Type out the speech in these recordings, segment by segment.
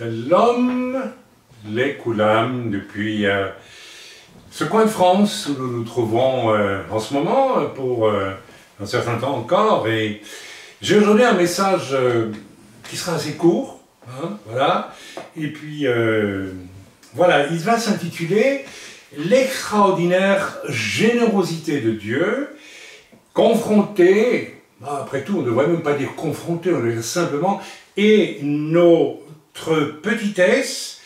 Shalom, les Koulam, depuis ce coin de France où nous nous trouvons en ce moment pour un certain temps encore. Et j'ai aujourd'hui un message qui sera assez court, hein, voilà. Et puis voilà, il va s'intituler « L'extraordinaire générosité de Dieu, confronté », après tout on ne devrait même pas dire confronté, on devrait dire simplement « et notre petitesse,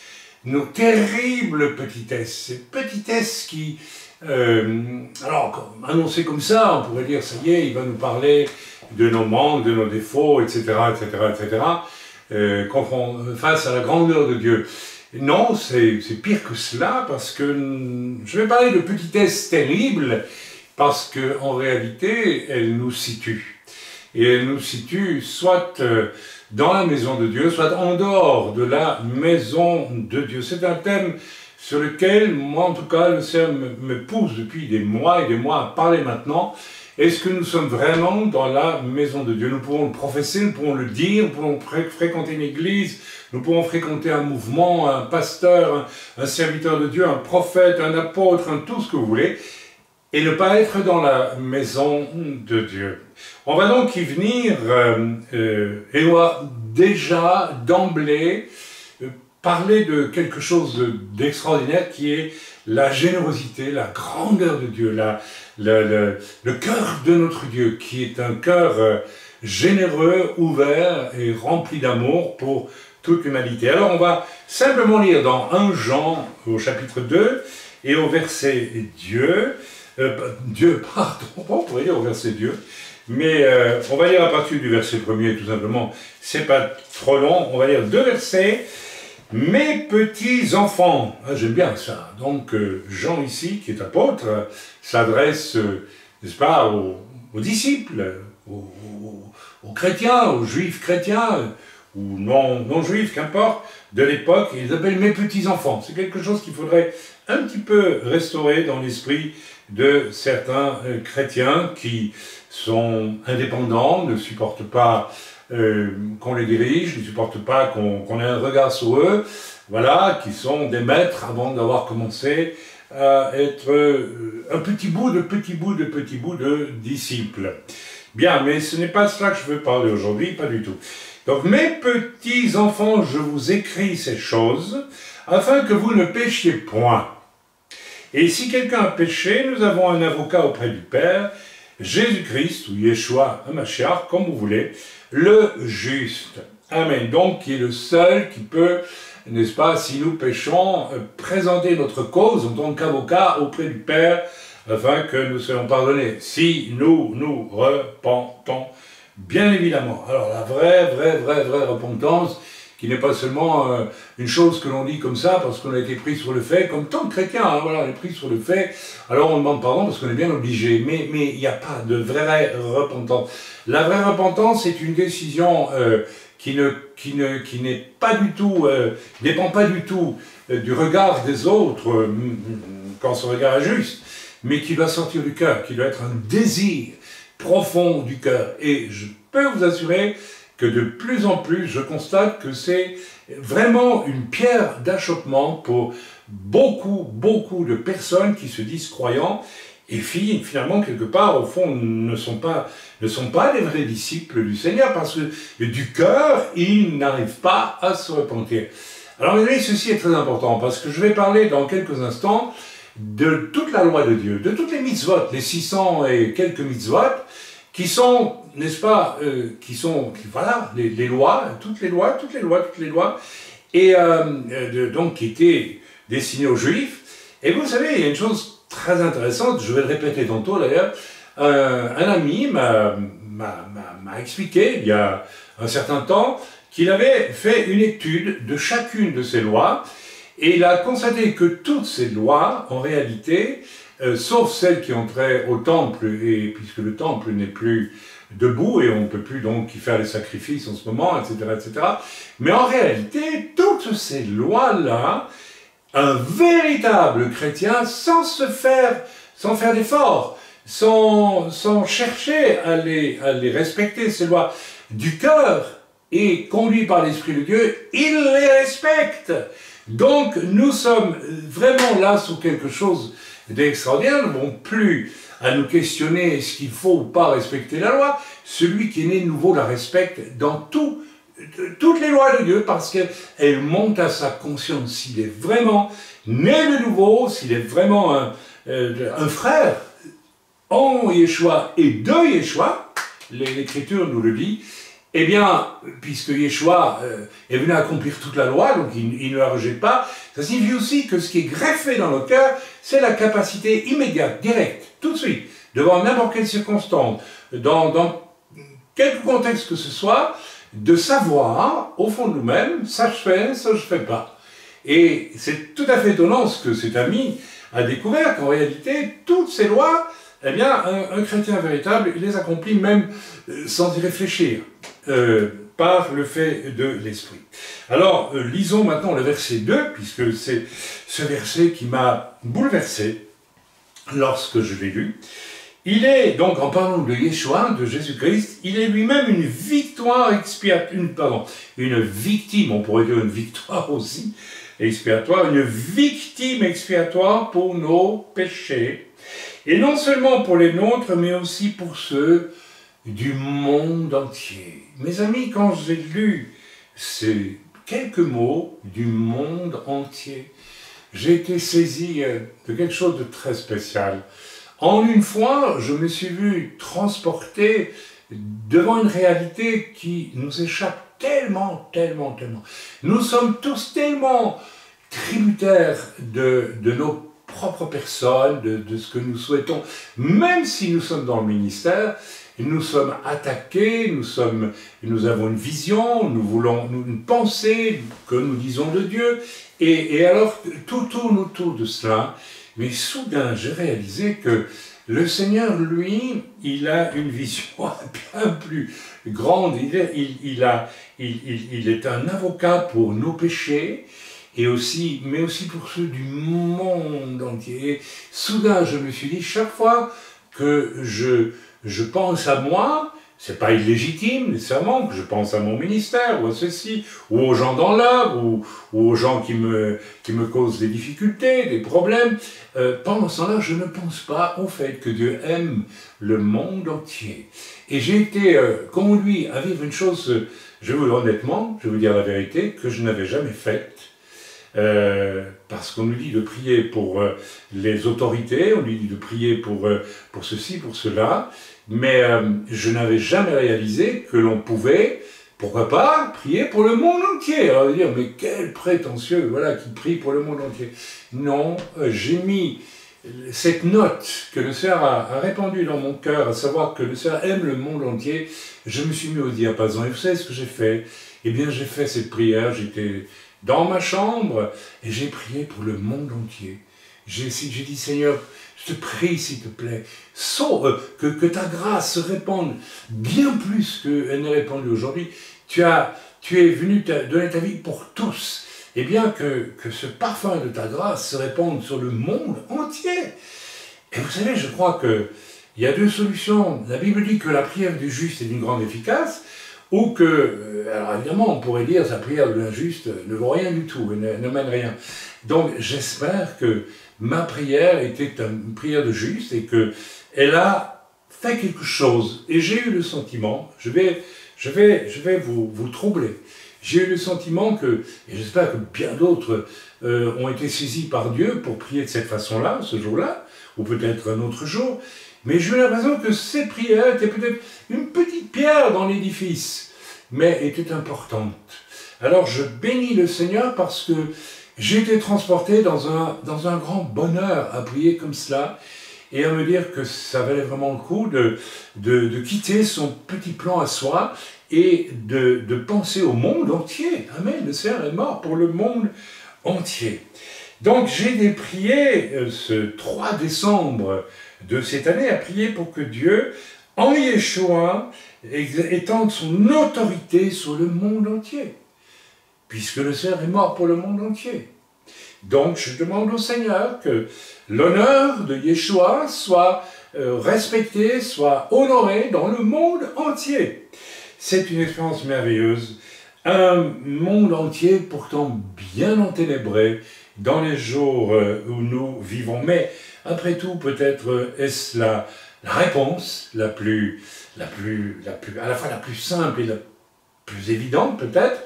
nos terribles petitesses », ces petitesses qui, alors annoncées comme ça, on pourrait dire ça y est, il va nous parler de nos manques, de nos défauts, etc., face à la grandeur de Dieu. Non, c'est pire que cela, parce que je vais parler de petitesse terrible, parce qu'en réalité, elle nous situe. Et elle nous situe soit dans la maison de Dieu, soit en dehors de la maison de Dieu. C'est un thème sur lequel, moi en tout cas, le Seigneur me pousse depuis des mois et des mois à parler maintenant. Est-ce que nous sommes vraiment dans la maison de Dieu? Nous pouvons le professer, nous pouvons le dire, nous pouvons fréquenter une église, nous pouvons fréquenter un mouvement, un pasteur, un serviteur de Dieu, un prophète, un apôtre, tout ce que vous voulez, et ne pas être dans la maison de Dieu. On va donc y venir, et on va déjà d'emblée parler de quelque chose d'extraordinaire qui est la générosité, la grandeur de Dieu, le cœur de notre Dieu, qui est un cœur généreux, ouvert et rempli d'amour pour toute l'humanité. Alors on va simplement lire dans 1 Jean au chapitre 2 et au verset on pourrait dire au verset Dieu, mais on va lire à partir du verset 1er tout simplement, c'est pas trop long, on va lire 2 versets. Mes petits enfants, j'aime bien ça, donc Jean ici, qui est apôtre, s'adresse, n'est-ce pas, aux disciples, aux chrétiens, aux juifs chrétiens, ou non-juifs, qu'importe, de l'époque, ils appellent mes petits enfants. C'est quelque chose qu'il faudrait un petit peu restaurer dans l'esprit de certains chrétiens qui sont indépendants, ne supportent pas qu'on les dirige, ne supportent pas qu'on ait un regard sur eux, voilà, qui sont des maîtres avant d'avoir commencé à être un petit bout de disciples. Bien, mais ce n'est pas cela que je veux parler aujourd'hui, pas du tout. Donc, mes petits enfants, je vous écris ces choses, afin que vous ne péchiez point. Et si quelqu'un a péché, nous avons un avocat auprès du Père, Jésus-Christ, ou Yeshua HaMashiach, comme vous voulez, le juste. Amen. Donc, qui est le seul qui peut, n'est-ce pas, si nous péchons, présenter notre cause en tant qu'avocat auprès du Père, afin que nous soyons pardonnés. Si nous nous repentons, bien évidemment. Alors, la vraie repentance, qui n'est pas seulement une chose que l'on dit comme ça, parce qu'on a été pris sur le fait, comme tant de chrétiens, hein, voilà, on est pris sur le fait, alors on demande pardon parce qu'on est bien obligé, mais il n'y a pas de vraie repentance. La vraie repentance, c'est une décision qui n'est pas du tout, dépend pas du tout du regard des autres, quand ce regard est juste, mais qui doit sortir du cœur, qui doit être un désir profond du cœur. Et je peux vous assurer que de plus en plus, je constate que c'est vraiment une pierre d'achoppement pour beaucoup de personnes qui se disent croyants et finalement, quelque part, au fond, ne sont pas des vrais disciples du Seigneur parce que du cœur, ils n'arrivent pas à se repentir. Alors, vous voyez, ceci est très important parce que je vais parler dans quelques instants de toute la loi de Dieu, de toutes les mitzvot, les 600 et quelques mitzvot, qui sont, n'est-ce pas, voilà, les lois, toutes les lois, et donc qui étaient destinées aux Juifs. Et vous savez, il y a une chose très intéressante, je vais le répéter tantôt d'ailleurs, un ami m'a expliqué, il y a un certain temps, qu'il avait fait une étude de chacune de ces lois, et il a constaté que toutes ces lois, en réalité, sauf celles qui entraient au temple, et puisque le temple n'est plus debout, et on ne peut plus donc y faire les sacrifices en ce moment, etc. Mais en réalité, toutes ces lois-là, un véritable chrétien, sans faire d'efforts, sans chercher à les respecter, ces lois, du cœur, et conduits par l'Esprit de Dieu, ils les respectent. Donc nous sommes vraiment là sous quelque chose d'extraordinaire. Nous n'avons plus à nous questionner est-ce qu'il faut ou pas respecter la loi. Celui qui est né de nouveau la respecte dans toutes les lois de Dieu, parce qu'elle monte à sa conscience. S'il est vraiment né de nouveau, s'il est vraiment un frère en Yeshua et de Yeshua, l'Écriture nous le dit, eh bien, puisque Yeshua est venu accomplir toute la loi, donc il ne la rejette pas, ça signifie aussi que ce qui est greffé dans le cœur, c'est la capacité immédiate, directe, tout de suite, devant n'importe quelle circonstance, dans quelque contexte que ce soit, de savoir, au fond de nous-mêmes, ça je fais, ça je fais pas. Et c'est tout à fait étonnant ce que cet ami a découvert, qu'en réalité, toutes ces lois, eh bien, un chrétien véritable, il les accomplit même sans y réfléchir, par le fait de l'esprit. Alors, lisons maintenant le verset 2, puisque c'est ce verset qui m'a bouleversé lorsque je l'ai lu. Il est, donc, en parlant de Yeshua, de Jésus-Christ, il est lui-même une victoire expiatoire, une victime, on pourrait dire une victoire aussi, expiatoire, une victime expiatoire pour nos péchés, et non seulement pour les nôtres, mais aussi pour ceux du monde entier. Mes amis, quand j'ai lu ces quelques mots du monde entier, j'ai été saisi de quelque chose de très spécial. En une fois, je me suis vu transporté devant une réalité qui nous échappe tellement, tellement, tellement. Nous sommes tous tellement tributaires de nos propres personnes, de ce que nous souhaitons. Même si nous sommes dans le ministère, nous sommes attaqués, nous avons une vision, nous voulons une pensée que nous disons de Dieu. Et alors, tout tourne autour de cela. Mais soudain, j'ai réalisé que le Seigneur, lui, il a une vision bien plus grande. Il est un avocat pour nos péchés, mais aussi pour ceux du monde entier. Et soudain, je me suis dit, chaque fois que je pense à moi, c'est pas illégitime nécessairement que je pense à mon ministère, ou à ceci, ou aux gens dans l'œuvre, ou aux gens qui me causent des difficultés, des problèmes. Pendant ce temps-là, je ne pense pas au fait que Dieu aime le monde entier. Et j'ai été conduit à vivre une chose, je vous le dis honnêtement, je vais vous dire la vérité, que je n'avais jamais faite. Parce qu'on nous dit de prier pour les autorités, on nous dit de prier pour ceci, pour cela, mais je n'avais jamais réalisé que l'on pouvait, pourquoi pas, prier pour le monde entier. Alors, on va dire, mais quel prétentieux, voilà, qui prie pour le monde entier. Non, j'ai mis cette note que le Seigneur a répandue dans mon cœur, à savoir que le Seigneur aime le monde entier. Je me suis mis au diapason, et vous savez ce que j'ai fait? Eh bien, j'ai fait cette prière, j'étais dans ma chambre, et j'ai prié pour le monde entier. J'ai dit, Seigneur, je te prie, s'il te plaît, que ta grâce se répande bien plus qu'elle n'est répandue aujourd'hui. Tu es venu donner ta vie pour tous. Eh bien, que ce parfum de ta grâce se répande sur le monde entier. Et vous savez, je crois qu'il y a deux solutions. La Bible dit que la prière du juste est d'une grande efficace, ou que, alors évidemment, on pourrait dire que la prière de l'injuste ne vaut rien du tout, ne mène rien. Donc, j'espère que ma prière était une prière de juste et qu'elle a fait quelque chose. Et j'ai eu le sentiment, je vais vous troubler, j'ai eu le sentiment que, et j'espère que bien d'autres ont été saisis par Dieu pour prier de cette façon-là, ce jour-là, ou peut-être un autre jour, mais j'ai eu l'impression que cette prière était peut-être une petite pierre dans l'édifice, mais était importante. Alors je bénis le Seigneur parce que j'ai été transporté dans un grand bonheur à prier comme cela et à me dire que ça valait vraiment le coup de quitter son petit plan à soi et de penser au monde entier. Amen, le Seigneur est mort pour le monde entier. Donc j'ai prié ce 3 décembre de cette année à prier pour que Dieu, en Yeshua, étende son autorité sur le monde entier. Puisque le Seigneur est mort pour le monde entier. Donc je demande au Seigneur que l'honneur de Yeshua soit respecté, soit honoré dans le monde entier. C'est une expérience merveilleuse Un monde entier pourtant bien enténébré dans les jours où nous vivons. Mais après tout, peut-être est-ce la réponse à la fois la plus simple et la plus évidente peut-être,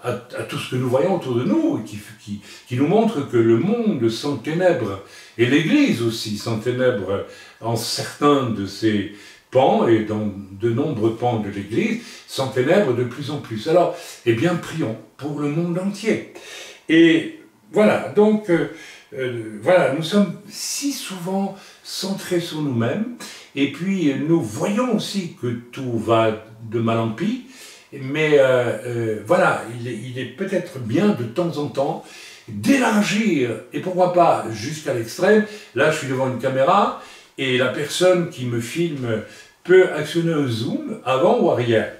à tout ce que nous voyons autour de nous, qui nous montre que le monde s'enténèbre, et l'Église aussi s'enténèbre en certains de ses pans, et dans de nombreux pans de l'Église, s'enténèbre de plus en plus. Alors, eh bien, prions pour le monde entier. Et voilà, donc, voilà, nous sommes si souvent centrés sur nous-mêmes, et puis nous voyons aussi que tout va de mal en pis, mais voilà, il est peut-être bien de temps en temps d'élargir, et pourquoi pas jusqu'à l'extrême. Là, je suis devant une caméra, et la personne qui me filme peut actionner un zoom avant ou arrière.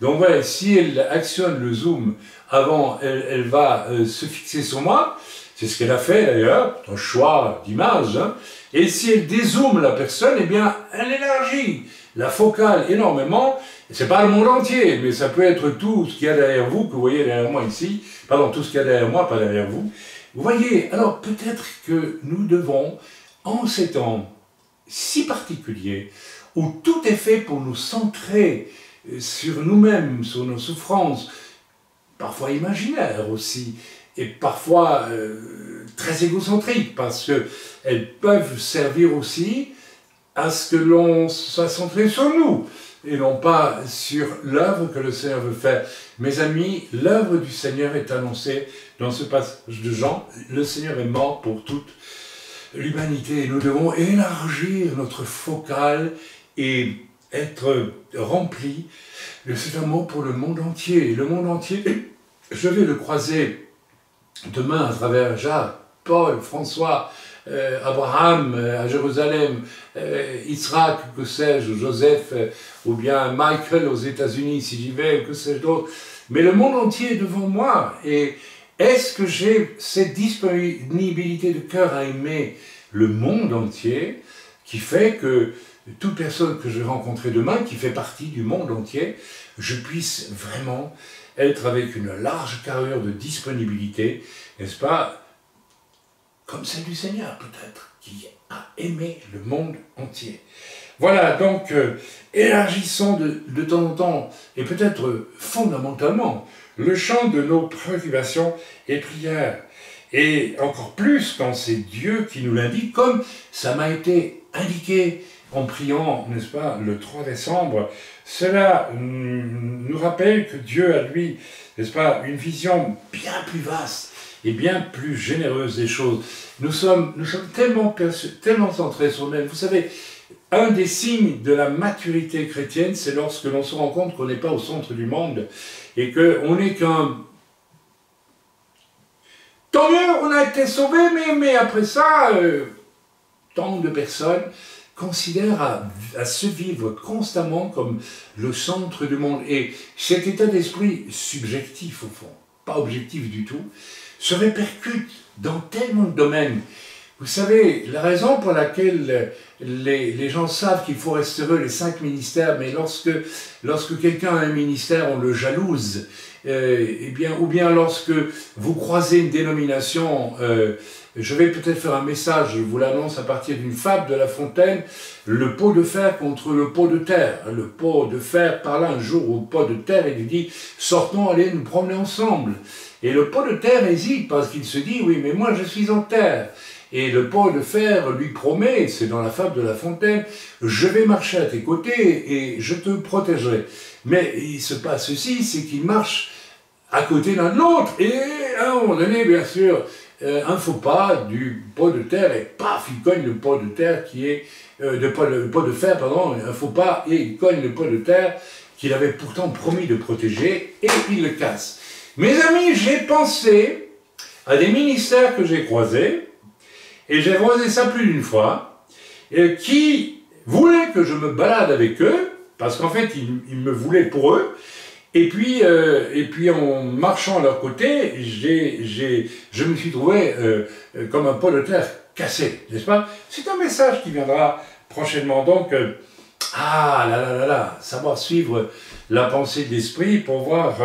Donc voilà, si elle actionne le zoom avant, elle va se fixer sur moi. C'est ce qu'elle a fait d'ailleurs, un choix d'image. Hein. Et si elle dézoome la personne, eh bien, elle élargit la focale énormément. C'est pas le monde entier, mais ça peut être tout ce qu'il y a derrière vous, que vous voyez derrière moi ici. Pardon, tout ce qu'il y a derrière moi, pas derrière vous. Vous voyez, alors peut-être que nous devons, en ces temps si particuliers, où tout est fait pour nous centrer sur nous-mêmes, sur nos souffrances, parfois imaginaires aussi, et parfois très égocentriques, parce qu'elles peuvent servir aussi à ce que l'on soit centré sur nous, et non pas sur l'œuvre que le Seigneur veut faire. Mes amis, l'œuvre du Seigneur est annoncée dans ce passage de Jean. Le Seigneur est mort pour toute l'humanité, et nous devons élargir notre focale et être remplis de cet amour pour le monde entier. Le monde entier, je vais le croiser demain à travers Jacques, Paul, François, Abraham à Jérusalem, Israël, que sais-je, Joseph, ou bien Michael aux États-Unis, si j'y vais, que sais-je d'autre. Mais le monde entier est devant moi. Et est-ce que j'ai cette disponibilité de cœur à aimer le monde entier qui fait que toute personne que je vais rencontrer demain, qui fait partie du monde entier, je puisse vraiment être avec une large carrure de disponibilité, n'est-ce pas, comme celle du Seigneur peut-être, qui a aimé le monde entier. Voilà, donc élargissons de temps en temps, et peut-être fondamentalement, le champ de nos préoccupations et prières. Et encore plus quand c'est Dieu qui nous l'indique, comme ça m'a été indiqué en priant, n'est-ce pas, le 3 décembre, cela nous rappelle que Dieu a, lui, n'est-ce pas, une vision bien plus vaste et bien plus généreuse des choses. Nous sommes tellement centrés sur nous-mêmes. Vous savez, un des signes de la maturité chrétienne, c'est lorsque l'on se rend compte qu'on n'est pas au centre du monde et qu'on n'est qu'un... Tant mieux, on a été sauvés, mais après ça, tant de personnes considèrent à se vivre constamment comme le centre du monde. Et cet état d'esprit subjectif, au fond, pas objectif du tout, se répercute dans tellement de domaines. Vous savez, la raison pour laquelle les gens savent qu'il faut rester heureux, les 5 ministères, mais lorsque quelqu'un a un ministère, on le jalouse, eh bien, ou bien lorsque vous croisez une dénomination, je vais peut-être faire un message, je vous l'annonce à partir d'une fable de La Fontaine, le pot de fer contre le pot de terre. Le pot de fer parla un jour au pot de terre et lui dit « Sortons, allez nous promener ensemble ». Et le pot de terre hésite parce qu'il se dit « Oui, mais moi je suis en terre ». Et le pot de fer lui promet, c'est dans la fable de La Fontaine, « Je vais marcher à tes côtés et je te protégerai ». Mais il se passe ceci, c'est qu'il marche à côté l'un de l'autre et à un moment donné, bien sûr, un faux pas du pot de terre et paf, il cogne le pot de terre qui est le pot de fer, pardon, un faux pas et il cogne le pot de terre qu'il avait pourtant promis de protéger et il le casse. Mes amis, j'ai pensé à des ministères que j'ai croisés et j'ai croisé ça plus d'une fois qui voulaient que je me balade avec eux parce qu'en fait ils me voulaient pour eux. Et puis en marchant à leur côté, je me suis trouvé comme un pot de terre cassé, n'est-ce pas? C'est un message qui viendra prochainement. Donc, savoir suivre la pensée de l'esprit pour voir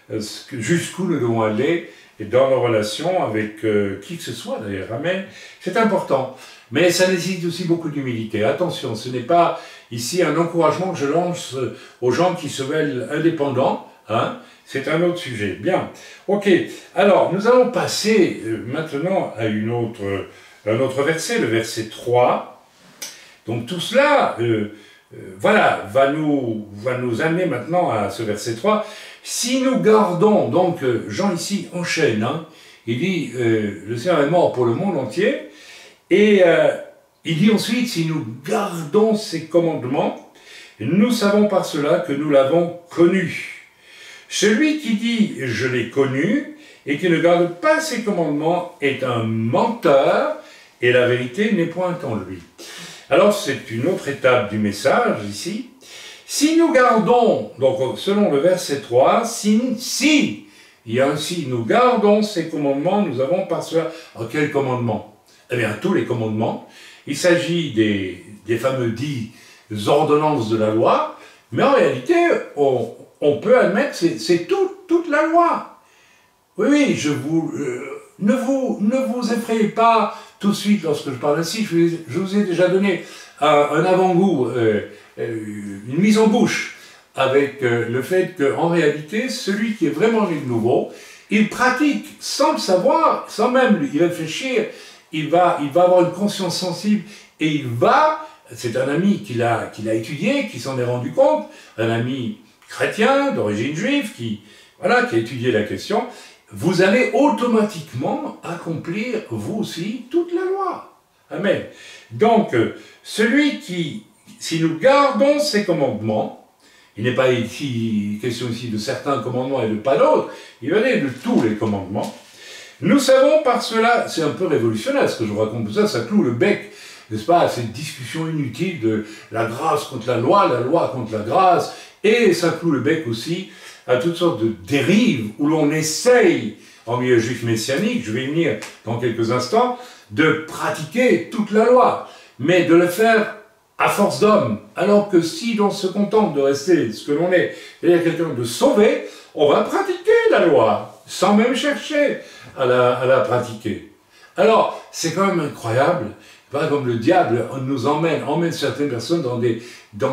jusqu'où nous devons aller dans nos relations avec qui que ce soit d'ailleurs. Amen. C'est important. Mais ça nécessite aussi beaucoup d'humilité. Attention, ce n'est pas ici un encouragement que je lance aux gens qui se veulent indépendants. Hein. C'est un autre sujet. Bien. Ok. Alors, nous allons passer maintenant à un autre verset, le verset 3. Donc tout cela, voilà, va nous amener maintenant à ce verset 3. Si nous gardons, donc Jean ici enchaîne, hein, il dit, le Seigneur est mort pour le monde entier, et il dit ensuite, si nous gardons ses commandements, nous savons par cela que nous l'avons connu. Celui qui dit « je l'ai connu » et qui ne garde pas ses commandements est un menteur, et la vérité n'est point en lui. Alors c'est une autre étape du message ici. Si nous gardons, donc selon le verset 3, si il y a ainsi, nous gardons ces commandements, nous avons par cela, alors quels commandements? Eh bien tous les commandements. Il s'agit des fameux 10 ordonnances de la loi, mais en réalité, on peut admettre que c'est toute la loi. Oui, ne vous effrayez pas tout de suite lorsque je parle ainsi, je vous ai déjà donné un avant-goût, une mise en bouche avec le fait qu'en réalité, celui qui est vraiment né de nouveau, il pratique sans le savoir, sans même y réfléchir, il va avoir une conscience sensible et c'est un ami qu'il a étudié, qui s'en est rendu compte, un ami chrétien d'origine juive qui a étudié la question. Vous allez automatiquement accomplir, vous aussi, toute la loi. Amen. Donc, si nous gardons ces commandements, il n'est pas ici question ici de certains commandements et de pas d'autres, il va aller de tous les commandements. Nous savons par cela, c'est un peu révolutionnaire ce que je vous raconte, tout ça, ça cloue le bec, n'est-ce pas, à cette discussion inutile de la grâce contre la loi contre la grâce, et ça cloue le bec aussi à toutes sortes de dérives où l'on essaye, en milieu juif messianique, je vais y venir dans quelques instants, de pratiquer toute la loi, mais de le faire à force d'homme, alors que si l'on se contente de rester ce que l'on est, c'est-à-dire quelqu'un de sauvé, on va pratiquer la loi, sans même chercher à la pratiquer. Alors, c'est quand même incroyable, pas comme le diable nous emmène certaines personnes dans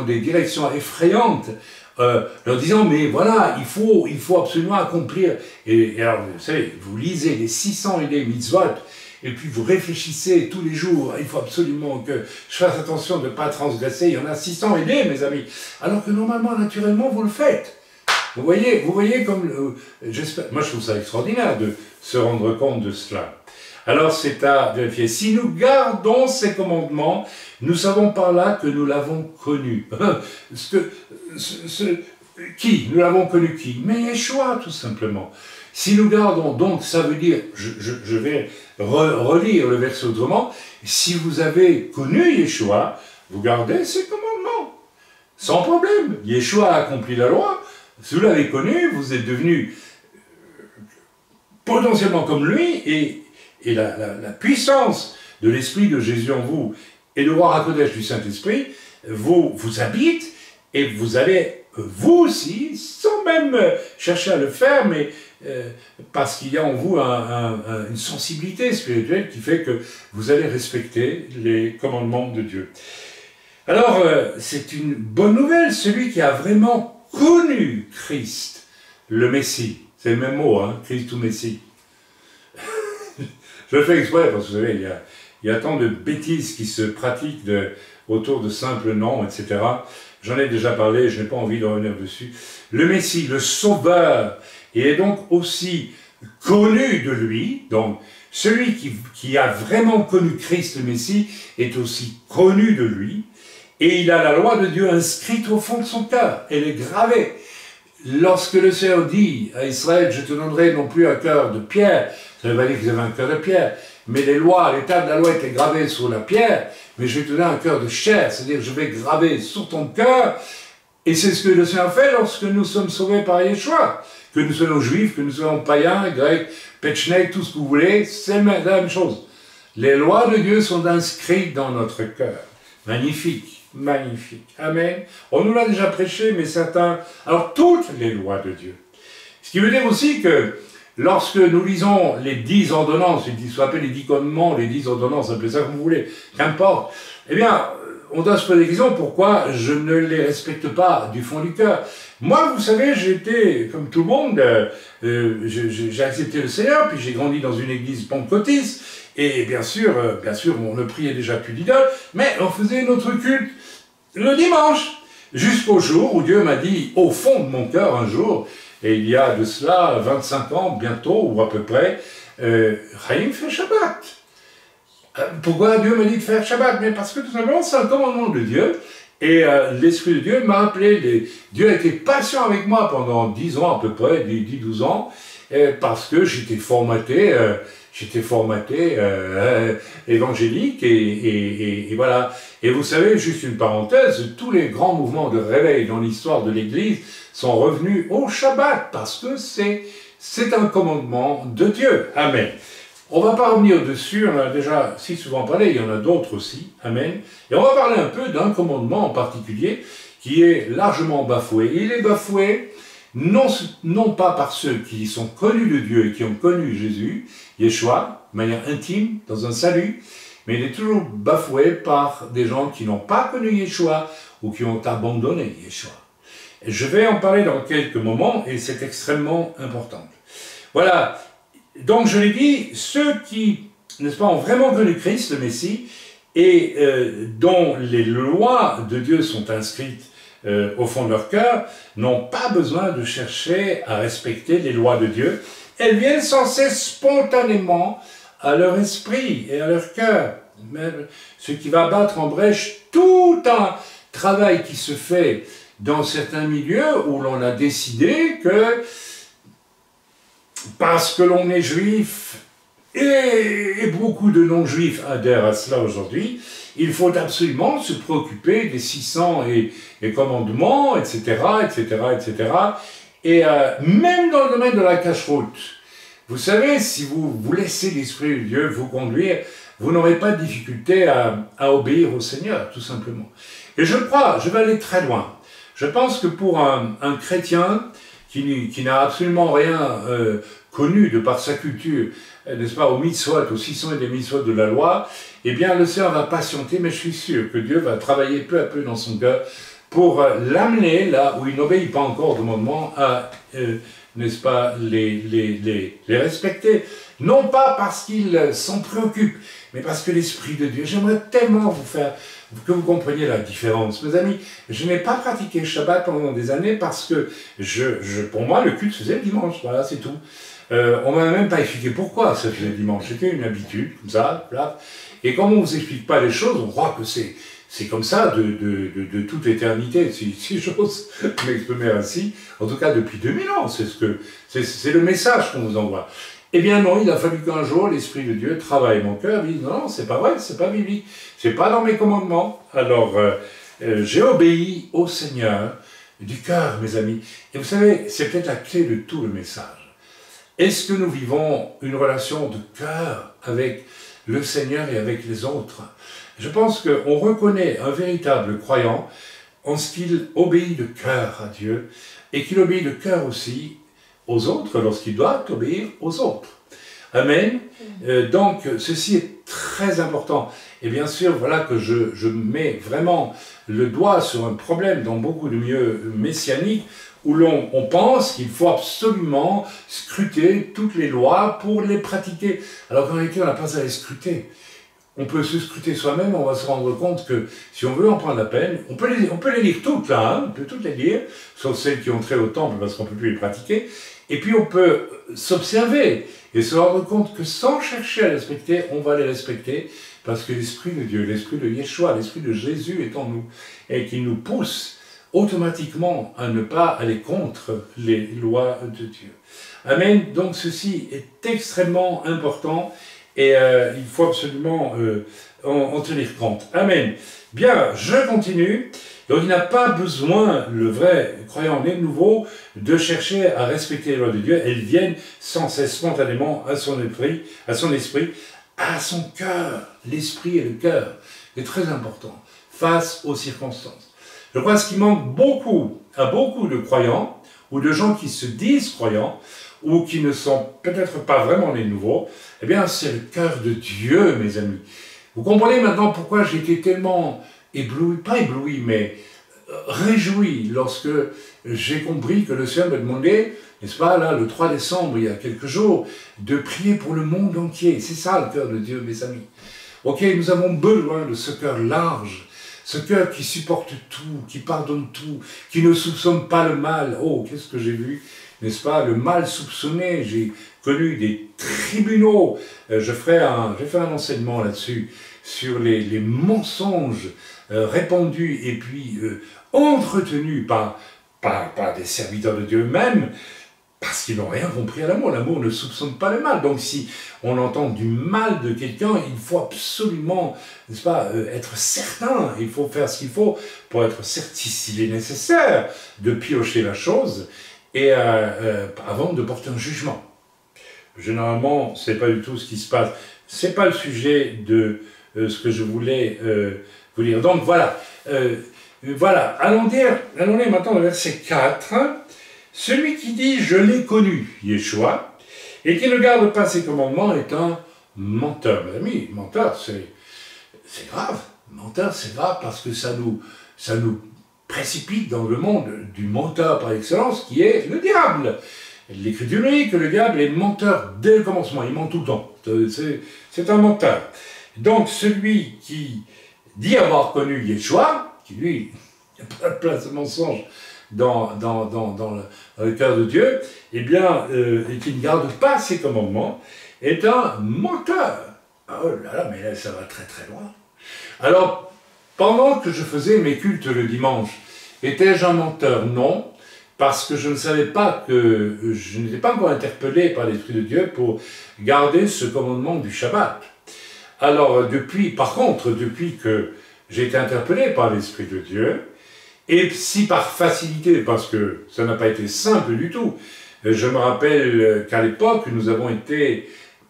des directions effrayantes, leur disant, mais voilà, il faut absolument accomplir. Et alors, vous savez, vous lisez les 600 et des mitzvot, et puis vous réfléchissez tous les jours, il faut absolument que je fasse attention de ne pas transgresser, il y en a 600 et des, mes amis, alors que normalement, naturellement, vous le faites. Vous voyez comme, moi je trouve ça extraordinaire de se rendre compte de cela. Alors c'est à vérifier. Si nous gardons ces commandements, nous savons par là que nous l'avons connu. Qui? Nous l'avons connu qui? Mais Yeshua, tout simplement. Si nous gardons, donc ça veut dire, je vais relire le verset autrement, si vous avez connu Yeshua, vous gardez ses commandements. Sans problème. Yeshua a accompli la loi. Si vous l'avez connu, vous êtes devenu potentiellement comme lui, et la puissance de l'Esprit de Jésus en vous et le roi Hakodesh du Saint-Esprit vous habite, et vous allez, vous aussi, sans même chercher à le faire, mais parce qu'il y a en vous une sensibilité spirituelle qui fait que vous allez respecter les commandements de Dieu. Alors, c'est une bonne nouvelle, celui qui a vraiment connu Christ, le Messie. C'est le même mot, hein, Christ ou Messie. Je le fais exprès parce que vous savez, il y a tant de bêtises qui se pratiquent autour de simples noms, etc. J'en ai déjà parlé, je n'ai pas envie de revenir dessus. Le Messie, le Sauveur, il est donc aussi connu de lui. Donc, celui qui a vraiment connu Christ, le Messie, est aussi connu de lui. Et il a la loi de Dieu inscrite au fond de son cœur. Elle est gravée. Lorsque le Seigneur dit à Israël, je te donnerai non plus un cœur de pierre, ça ne veut pas dire qu'ils avaient un cœur de pierre, mais les tables de la loi étaient gravées sur la pierre, mais je vais te donner un cœur de chair, c'est-à-dire je vais graver sur ton cœur, et c'est ce que le Seigneur fait lorsque nous sommes sauvés par Yeshua. Que nous soyons juifs, que nous soyons païens, grecs, petchnek, tout ce que vous voulez, c'est la même chose. Les lois de Dieu sont inscrites dans notre cœur. Magnifique, magnifique. Amen. On nous l'a déjà prêché, mais certains... Alors, toutes les lois de Dieu. Ce qui veut dire aussi que lorsque nous lisons les 10 ordonnances, ce qu'on appelle les 10 commandements, les 10 ordonnances, appelez ça comme vous voulez, qu'importe, eh bien, on doit se poser la question pourquoi je ne les respecte pas du fond du cœur. Moi, vous savez, j'étais, comme tout le monde, j'ai accepté le Seigneur, puis j'ai grandi dans une église pentecôtiste, et bien sûr, on ne priait déjà plus d'idole, mais on faisait notre culte le dimanche, jusqu'au jour où Dieu m'a dit, au fond de mon cœur, un jour, et il y a de cela 25 ans, bientôt, ou à peu près, Chaim fait Shabbat. Pourquoi Dieu m'a dit de faire Shabbat? Mais parce que tout simplement, c'est un commandement de Dieu, et l'Esprit de Dieu m'a appelé. Dieu a été patient avec moi pendant 10 ans à peu près, 10-12 ans, parce que j'étais formaté évangélique, et voilà. Et vous savez, juste une parenthèse, tous les grands mouvements de réveil dans l'histoire de l'Église sont revenus au Shabbat, parce que c'est un commandement de Dieu. Amen. On ne va pas revenir dessus, on a déjà si souvent parlé, il y en a d'autres aussi, amen. Et on va parler un peu d'un commandement en particulier qui est largement bafoué. Il est bafoué non pas par ceux qui sont connus de Dieu et qui ont connu Jésus, Yeshua, de manière intime, dans un salut, mais il est toujours bafoué par des gens qui n'ont pas connu Yeshua ou qui ont abandonné Yeshua. Et je vais en parler dans quelques moments et c'est extrêmement important. Voilà. Donc je l'ai dit, ceux qui, n'est-ce pas, ont vraiment connu Christ, le Messie, et dont les lois de Dieu sont inscrites au fond de leur cœur, n'ont pas besoin de chercher à respecter les lois de Dieu. Elles viennent sans cesse spontanément à leur esprit et à leur cœur. Même ce qui va battre en brèche tout un travail qui se fait dans certains milieux où l'on a décidé que parce que l'on est juif, et beaucoup de non-juifs adhèrent à cela aujourd'hui, il faut absolument se préoccuper des 600 et commandements, etc., etc., etc. Et même dans le domaine de la cacheroute, vous savez, si vous laissez l'Esprit de Dieu vous conduire, vous n'aurez pas de difficulté à obéir au Seigneur, tout simplement. Et je vais aller très loin. Je pense que pour un chrétien qui n'a absolument rien connu de par sa culture, n'est-ce pas, aux mitzvot, aux 600 et des mitzvot de la loi, eh bien le Seigneur va patienter, mais je suis sûr que Dieu va travailler peu à peu dans son cœur pour l'amener là où il n'obéit pas encore au commandement à, n'est-ce pas, les respecter. Non pas parce qu'il s'en préoccupe, mais parce que l'Esprit de Dieu, j'aimerais tellement vous faire que vous compreniez la différence. Mes amis, je n'ai pas pratiqué le Shabbat pendant des années parce que pour moi, le culte se faisait le dimanche, voilà, c'est tout. On ne m'a même pas expliqué pourquoi ça faisait le dimanche. C'était une habitude, comme ça, là. Et comme on ne vous explique pas les choses, on croit que c'est comme ça de toute éternité, si j'ose m'exprimer ainsi, en tout cas depuis 2000 ans, c'est le message qu'on vous envoie. Eh bien non, il a fallu qu'un jour l'Esprit de Dieu travaille mon cœur, il dit non, c'est pas vrai, c'est pas biblique, c'est pas dans mes commandements. Alors j'ai obéi au Seigneur du cœur, mes amis. Et vous savez, c'est peut-être la clé de tout le message. Est-ce que nous vivons une relation de cœur avec le Seigneur et avec les autres? Je pense qu'on reconnaît un véritable croyant en ce qu'il obéit de cœur à Dieu et qu'il obéit de cœur aussi aux autres lorsqu'il doit obéir aux autres. Amen. Donc, ceci est très important. Et bien sûr, voilà que je mets vraiment le doigt sur un problème dans beaucoup de milieux messianiques où on pense qu'il faut absolument scruter toutes les lois pour les pratiquer. Alors qu'en réalité, on n'a pas à les scruter. On peut se scruter soi-même, on va se rendre compte que si on veut en prendre la peine, on peut les lire toutes là, hein, on peut toutes les lire, sauf celles qui ont trait au temple parce qu'on ne peut plus les pratiquer. Et puis on peut s'observer et se rendre compte que sans chercher à les respecter, on va les respecter parce que l'Esprit de Dieu, l'Esprit de Yeshua, l'Esprit de Jésus est en nous et qui nous pousse automatiquement à ne pas aller contre les lois de Dieu. Amen. Donc ceci est extrêmement important et il faut absolument en tenir compte. Amen. Bien, je continue. Donc il n'a pas besoin, le vrai croyant né de nouveau, de chercher à respecter les lois de Dieu. Elles viennent sans cesse spontanément à son esprit, à son cœur. L'esprit et le cœur. C'est très important face aux circonstances. Je crois que ce qui manque beaucoup à beaucoup de croyants, ou de gens qui se disent croyants, ou qui ne sont peut-être pas vraiment les nouveaux, eh bien c'est le cœur de Dieu, mes amis. Vous comprenez maintenant pourquoi j'étais tellement ébloui, pas ébloui, mais réjoui lorsque j'ai compris que le Seigneur me demandait, n'est-ce pas, là, le 3 décembre, il y a quelques jours, de prier pour le monde entier. C'est ça le cœur de Dieu, mes amis. Ok, nous avons besoin de ce cœur large, ce cœur qui supporte tout, qui pardonne tout, qui ne soupçonne pas le mal. Oh, qu'est-ce que j'ai vu, n'est-ce pas, le mal soupçonné. J'ai connu des tribunaux. Je ferai un enseignement là-dessus, sur les mensonges répandus et puis entretenus par des serviteurs de Dieu eux-mêmes, parce qu'ils n'ont rien compris à l'amour. L'amour ne soupçonne pas le mal. Donc si on entend du mal de quelqu'un, il faut absolument, n'est-ce pas, être certain. Il faut faire ce qu'il faut pour être certain, s'il est nécessaire, de piocher la chose et avant de porter un jugement. Généralement, ce n'est pas du tout ce qui se passe. Ce n'est pas le sujet de ce que je voulais vous dire. Donc voilà. Voilà. Allons lire maintenant le verset 4. Celui qui dit « Je l'ai connu », Yeshua, et qui ne garde pas ses commandements est un menteur. Mes amis, menteur, c'est grave. Menteur, c'est grave parce que ça nous précipite dans le monde du menteur par excellence, qui est le diable. L'Écriture dit que le diable est menteur dès le commencement, il ment tout le temps. C'est un menteur. Donc celui qui dit avoir connu Yeshua, qui lui, il n'y a pas de place de mensonge dans le cœur de Dieu, eh bien, et qui ne garde pas ses commandements, est un menteur. Oh là là, mais là, ça va très très loin. Alors, pendant que je faisais mes cultes le dimanche, étais-je un menteur? Non, parce que je ne savais pas que, je n'étais pas encore interpellé par l'Esprit de Dieu pour garder ce commandement du Shabbat. Alors, par contre, depuis que j'ai été interpellé par l'Esprit de Dieu, et si par facilité, parce que ça n'a pas été simple du tout, je me rappelle qu'à l'époque, nous avons été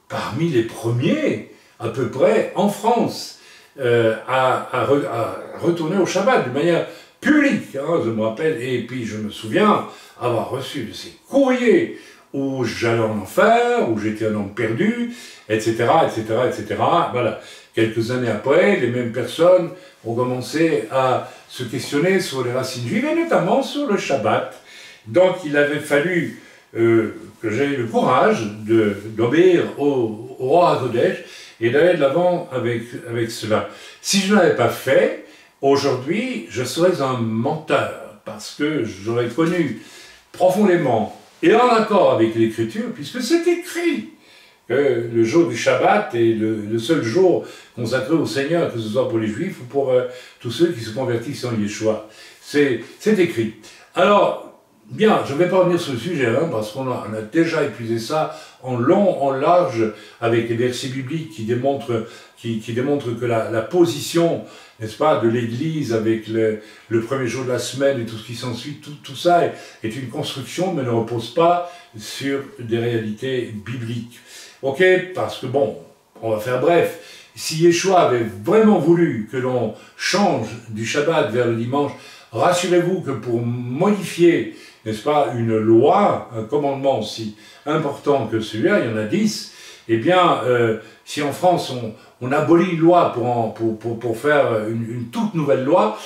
parmi les premiers, à peu près, en France, à retourner au Shabbat de manière publique, hein, je me rappelle, et puis je me souviens avoir reçu de ces courriers où j'allais en enfer, où j'étais un homme perdu, etc., etc., etc. Voilà. Quelques années après, les mêmes personnes ont commencé à se questionner sur les racines juives, et notamment sur le Shabbat. Donc il avait fallu que j'aie le courage d'obéir au roi Hakodesh et d'aller de l'avant avec cela. Si je ne l'avais pas fait, aujourd'hui, je serais un menteur, parce que j'aurais connu profondément et en accord avec l'Écriture, puisque c'est écrit que le jour du Shabbat est le seul jour consacré au Seigneur, que ce soit pour les Juifs ou pour tous ceux qui se convertissent en Yeshua. C'est écrit. Alors, bien, je ne vais pas revenir sur le sujet, hein, parce qu'on a déjà épuisé ça en long, en large, avec les versets bibliques qui démontrent que la position, n'est-ce pas, de l'Église avec le premier jour de la semaine et tout ce qui s'ensuit, tout ça est une construction, mais ne repose pas sur des réalités bibliques. Ok, parce que bon, on va faire bref. Si Yeshua avait vraiment voulu que l'on change du Shabbat vers le dimanche, rassurez-vous que pour modifier, n'est-ce pas, une loi, un commandement aussi important que celui-là, il y en a 10, eh bien, si en France on abolit une loi pour faire une toute nouvelle loi,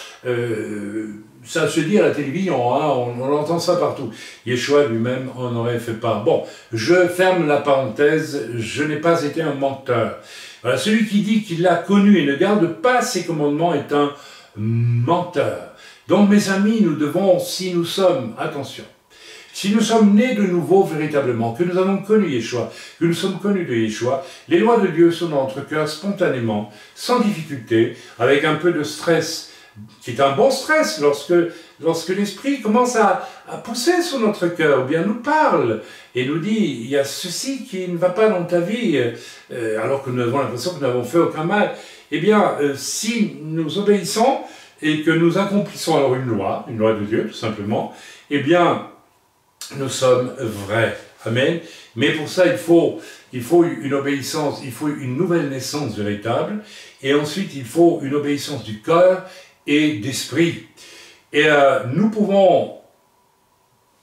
ça se dit à la télévision, hein, on entend ça partout. Yeshua lui-même en aurait fait part. Bon, je ferme la parenthèse, je n'ai pas été un menteur. Voilà, celui qui dit qu'il l'a connu et ne garde pas ses commandements est un menteur. Donc mes amis, nous devons, si nous sommes, attention, si nous sommes nés de nouveau véritablement, que nous avons connu Yeshua, que nous sommes connus de Yeshua, les lois de Dieu sont dans notre cœur spontanément, sans difficulté, avec un peu de stress, qui est un bon stress lorsque l'Esprit commence à pousser sur notre cœur, ou bien nous parle, et nous dit, il y a ceci qui ne va pas dans ta vie, alors que nous avons l'impression que nous n'avons fait aucun mal. Eh bien, si nous obéissons, et que nous accomplissons alors une loi de Dieu, tout simplement, eh bien, nous sommes vrais. Amen. Mais pour ça, il faut une obéissance, il faut une nouvelle naissance véritable, et ensuite, il faut une obéissance du cœur et d'esprit. Et nous pouvons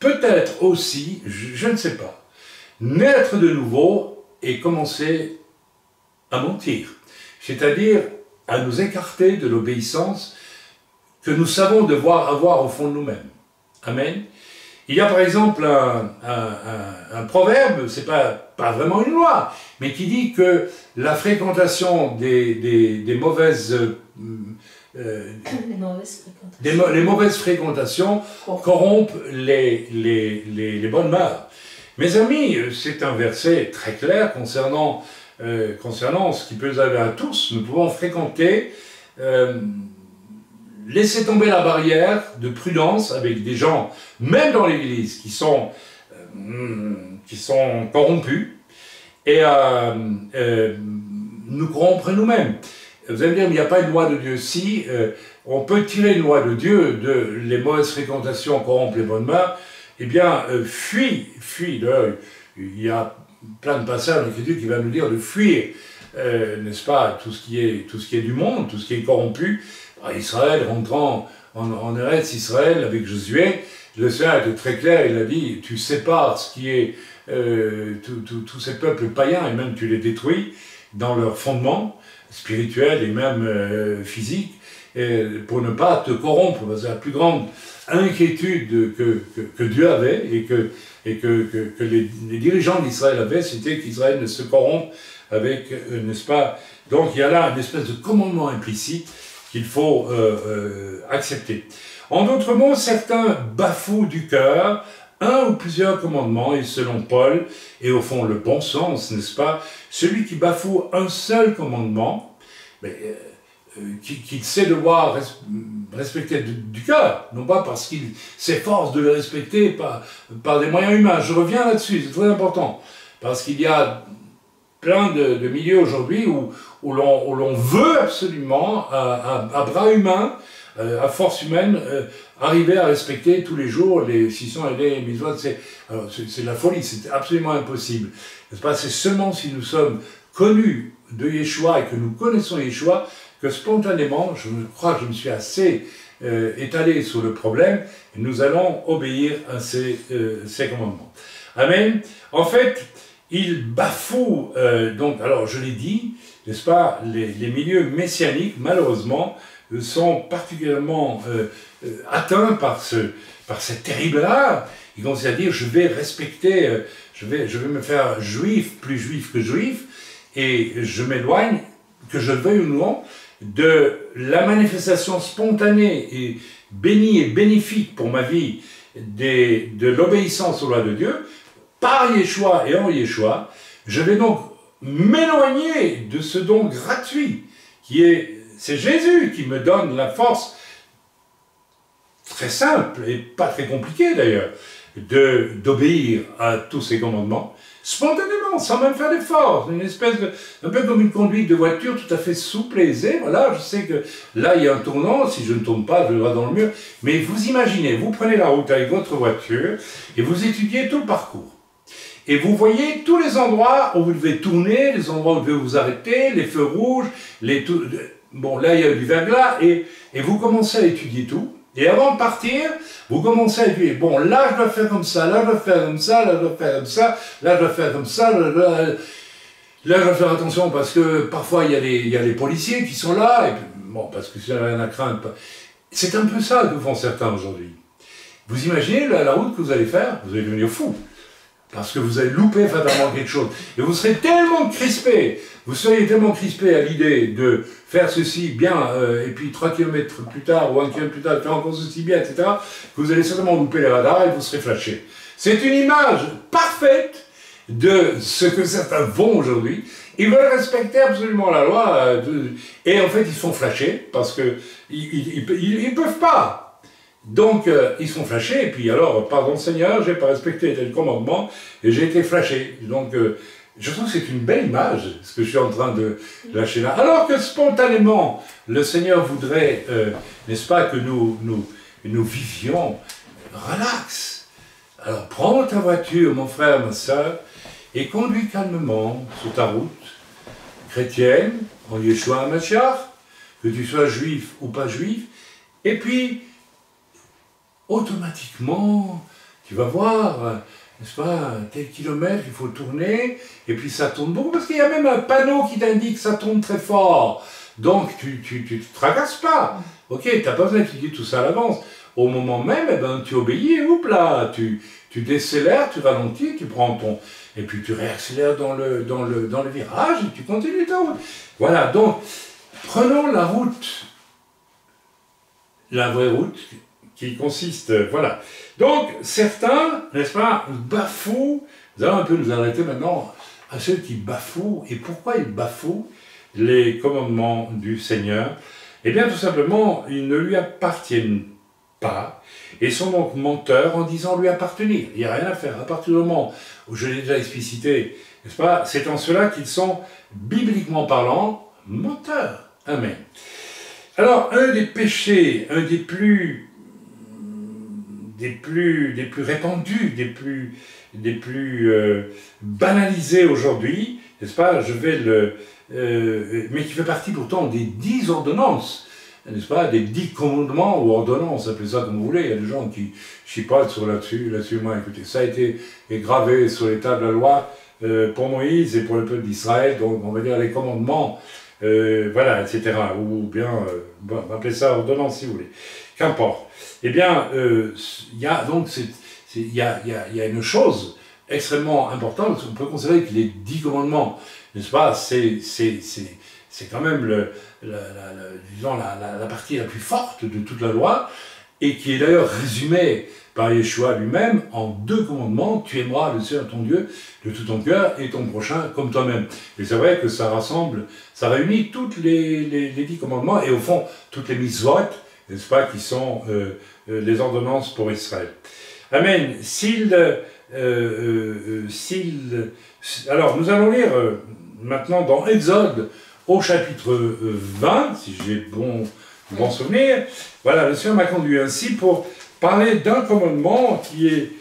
peut-être aussi, je ne sais pas, naître de nouveau et commencer à mentir, c'est-à-dire à nous écarter de l'obéissance que nous savons devoir avoir au fond de nous-mêmes. Amen. Il y a par exemple un proverbe, c'est pas vraiment une loi, mais qui dit que la fréquentation les mauvaises fréquentations corrompent les bonnes mœurs. Mes amis, c'est un verset très clair concernant ce qui peut nous arriver à tous. Nous pouvons fréquenter, laisser tomber la barrière de prudence avec des gens, même dans l'Église, qui sont corrompus, et nous corrompre nous-mêmes. Vous allez me dire, mais il n'y a pas une loi de Dieu. Si, on peut tirer une loi de Dieu, de les mauvaises fréquentations corrompent les bonnes mœurs, eh bien, fuis. Il y a plein de passages dans l'Écriture qui va nous dire de fuir, n'est-ce pas, tout ce qui est du monde, tout ce qui est corrompu. Israël, rentrant en Eretz Israël avec Josué, le Seigneur était très clair, il a dit, tu sépares ce qui est tous ces peuples païens, et même tu les détruis dans leur fondement spirituel et même physique, pour ne pas te corrompre. C'est la plus grande inquiétude que Dieu avait et que les dirigeants d'Israël avaient, c'était qu'Israël ne se corrompe avec, n'est-ce pas? Donc il y a là une espèce de commandement implicite qu'il faut accepter. En d'autres mots, certains bafouent du cœur un ou plusieurs commandements, et selon Paul, et au fond le bon sens, n'est-ce pas, celui qui bafoue un seul commandement, qu'il sait devoir respecter du cœur, non pas parce qu'il s'efforce de le respecter par des moyens humains. Je reviens là-dessus, c'est très important, parce qu'il y a plein de milieux aujourd'hui où l'on veut absolument, à bras humains, à force humaine, arriver à respecter tous les jours les 600 et les mitzvot. C'est de la folie, c'est absolument impossible. C'est seulement si nous sommes connus de Yeshua et que nous connaissons Yeshua que spontanément, je crois que je me suis assez étalé sur le problème, et nous allons obéir à ces commandements. Amen. En fait, il bafoue, donc, alors je l'ai dit, n'est-ce pas, les milieux messianiques, malheureusement, sont particulièrement atteints par cette terrible erreur. Ils commencent à dire, je vais respecter, je vais me faire juif, plus juif que juif, et je m'éloigne, que je le veuille ou non, de la manifestation spontanée et bénie et bénéfique pour ma vie de l'obéissance aux lois de Dieu, par Yeshua et en Yeshua. Je vais donc m'éloigner de ce don gratuit c'est Jésus qui me donne la force, très simple et pas très compliquée d'ailleurs, d'obéir à tous ces commandements, spontanément, sans même faire d'effort, un peu comme une conduite de voiture tout à fait souple et aisée. Voilà, je sais que là il y a un tournant, si je ne tourne pas, je vais dans le mur, mais vous imaginez, vous prenez la route avec votre voiture et vous étudiez tout le parcours. Et vous voyez tous les endroits où vous devez tourner, les endroits où vous devez vous arrêter, les feux rouges, bon, là, il y a du verglas, et vous commencez à étudier tout. Et avant de partir, vous commencez à étudier. Bon, là, je dois faire comme ça, là, je dois faire comme ça, là, je dois faire comme ça, là, je dois faire comme ça, là, je dois faire attention parce que parfois, il y a les policiers qui sont là, et puis, bon, parce que ça n'a rien à craindre. C'est un peu ça que font certains aujourd'hui. Vous imaginez la route que vous allez faire, vous allez devenir fou. Parce que vous allez louper fatalement quelque chose. Et vous serez tellement crispé, à l'idée de faire ceci bien, et puis 3 km plus tard, ou 1 km plus tard, de faire encore ceci bien, etc., que vous allez certainement louper les radars et vous serez flashé. C'est une image parfaite de ce que certains vont aujourd'hui. Ils veulent respecter absolument la loi, et en fait ils se font flasher, parce qu'ils ne peuvent pas. Donc, ils sont flashés, et puis alors, pardon Seigneur, j'ai pas respecté tel commandement, et j'ai été flashé. Donc, je trouve que c'est une belle image, ce que je suis en train de lâcher là. Alors que spontanément, le Seigneur voudrait, n'est-ce pas, que nous vivions relax. Alors, prends ta voiture, mon frère, ma soeur, et conduis calmement sur ta route chrétienne, en Yeshua HaMashiach, que tu sois juif ou pas juif, et puis, automatiquement, tu vas voir, n'est-ce pas, tel kilomètre, il faut tourner, et puis ça tourne beaucoup, parce qu'il y a même un panneau qui t'indique que ça tourne très fort. Donc tu te tracasses pas. Ok, tu n'as pas besoin d'étudier tout ça à l'avance. Au moment même, eh ben, tu obéis, et hop là, tu décélères, tu ralentis, tu prends ton... Et puis tu réaccélères dans le virage, et tu continues ta route. Voilà, donc, prenons la route, la vraie route, qui consiste, voilà. Donc, certains, n'est-ce pas, bafouent, nous allons un peu nous arrêter maintenant à ceux qui bafouent. Et pourquoi ils bafouent les commandements du Seigneur? Eh bien, tout simplement, ils ne lui appartiennent pas, et sont donc menteurs en disant lui appartenir. Il n'y a rien à faire. À partir du moment où je l'ai déjà explicité, n'est-ce pas, c'est en cela qu'ils sont, bibliquement parlant, menteurs. Amen. Alors, un des péchés, un des plus répandus, des plus banalisés aujourd'hui, n'est-ce pas, mais qui fait partie pourtant des 10 ordonnances, n'est-ce pas, des 10 commandements ou ordonnances, appelez ça comme vous voulez. Il y a des gens qui chipotent là-dessus, moi, écoutez, ça a été gravé sur les tables de la loi pour Moïse et pour le peuple d'Israël, donc on va dire les commandements, voilà, etc. Ou bien, bon, appelez ça ordonnance si vous voulez, qu'importe. Eh bien, il y a donc, il y a une chose extrêmement importante, on peut considérer que les 10 commandements, n'est-ce pas, c'est quand même disons, la partie la plus forte de toute la loi, et qui est d'ailleurs résumée par Yeshua lui-même en 2 commandements: tu aimeras le Seigneur ton Dieu de tout ton cœur et ton prochain comme toi-même. Et c'est vrai que ça rassemble, ça réunit toutes les 10 commandements, et au fond, toutes les mitzvot, n'est-ce pas, qui sont les ordonnances pour Israël. Amen. Alors, nous allons lire maintenant dans Exode, au chapitre 20, si j'ai bon souvenir. Voilà, le Seigneur m'a conduit ainsi pour parler d'un commandement qui est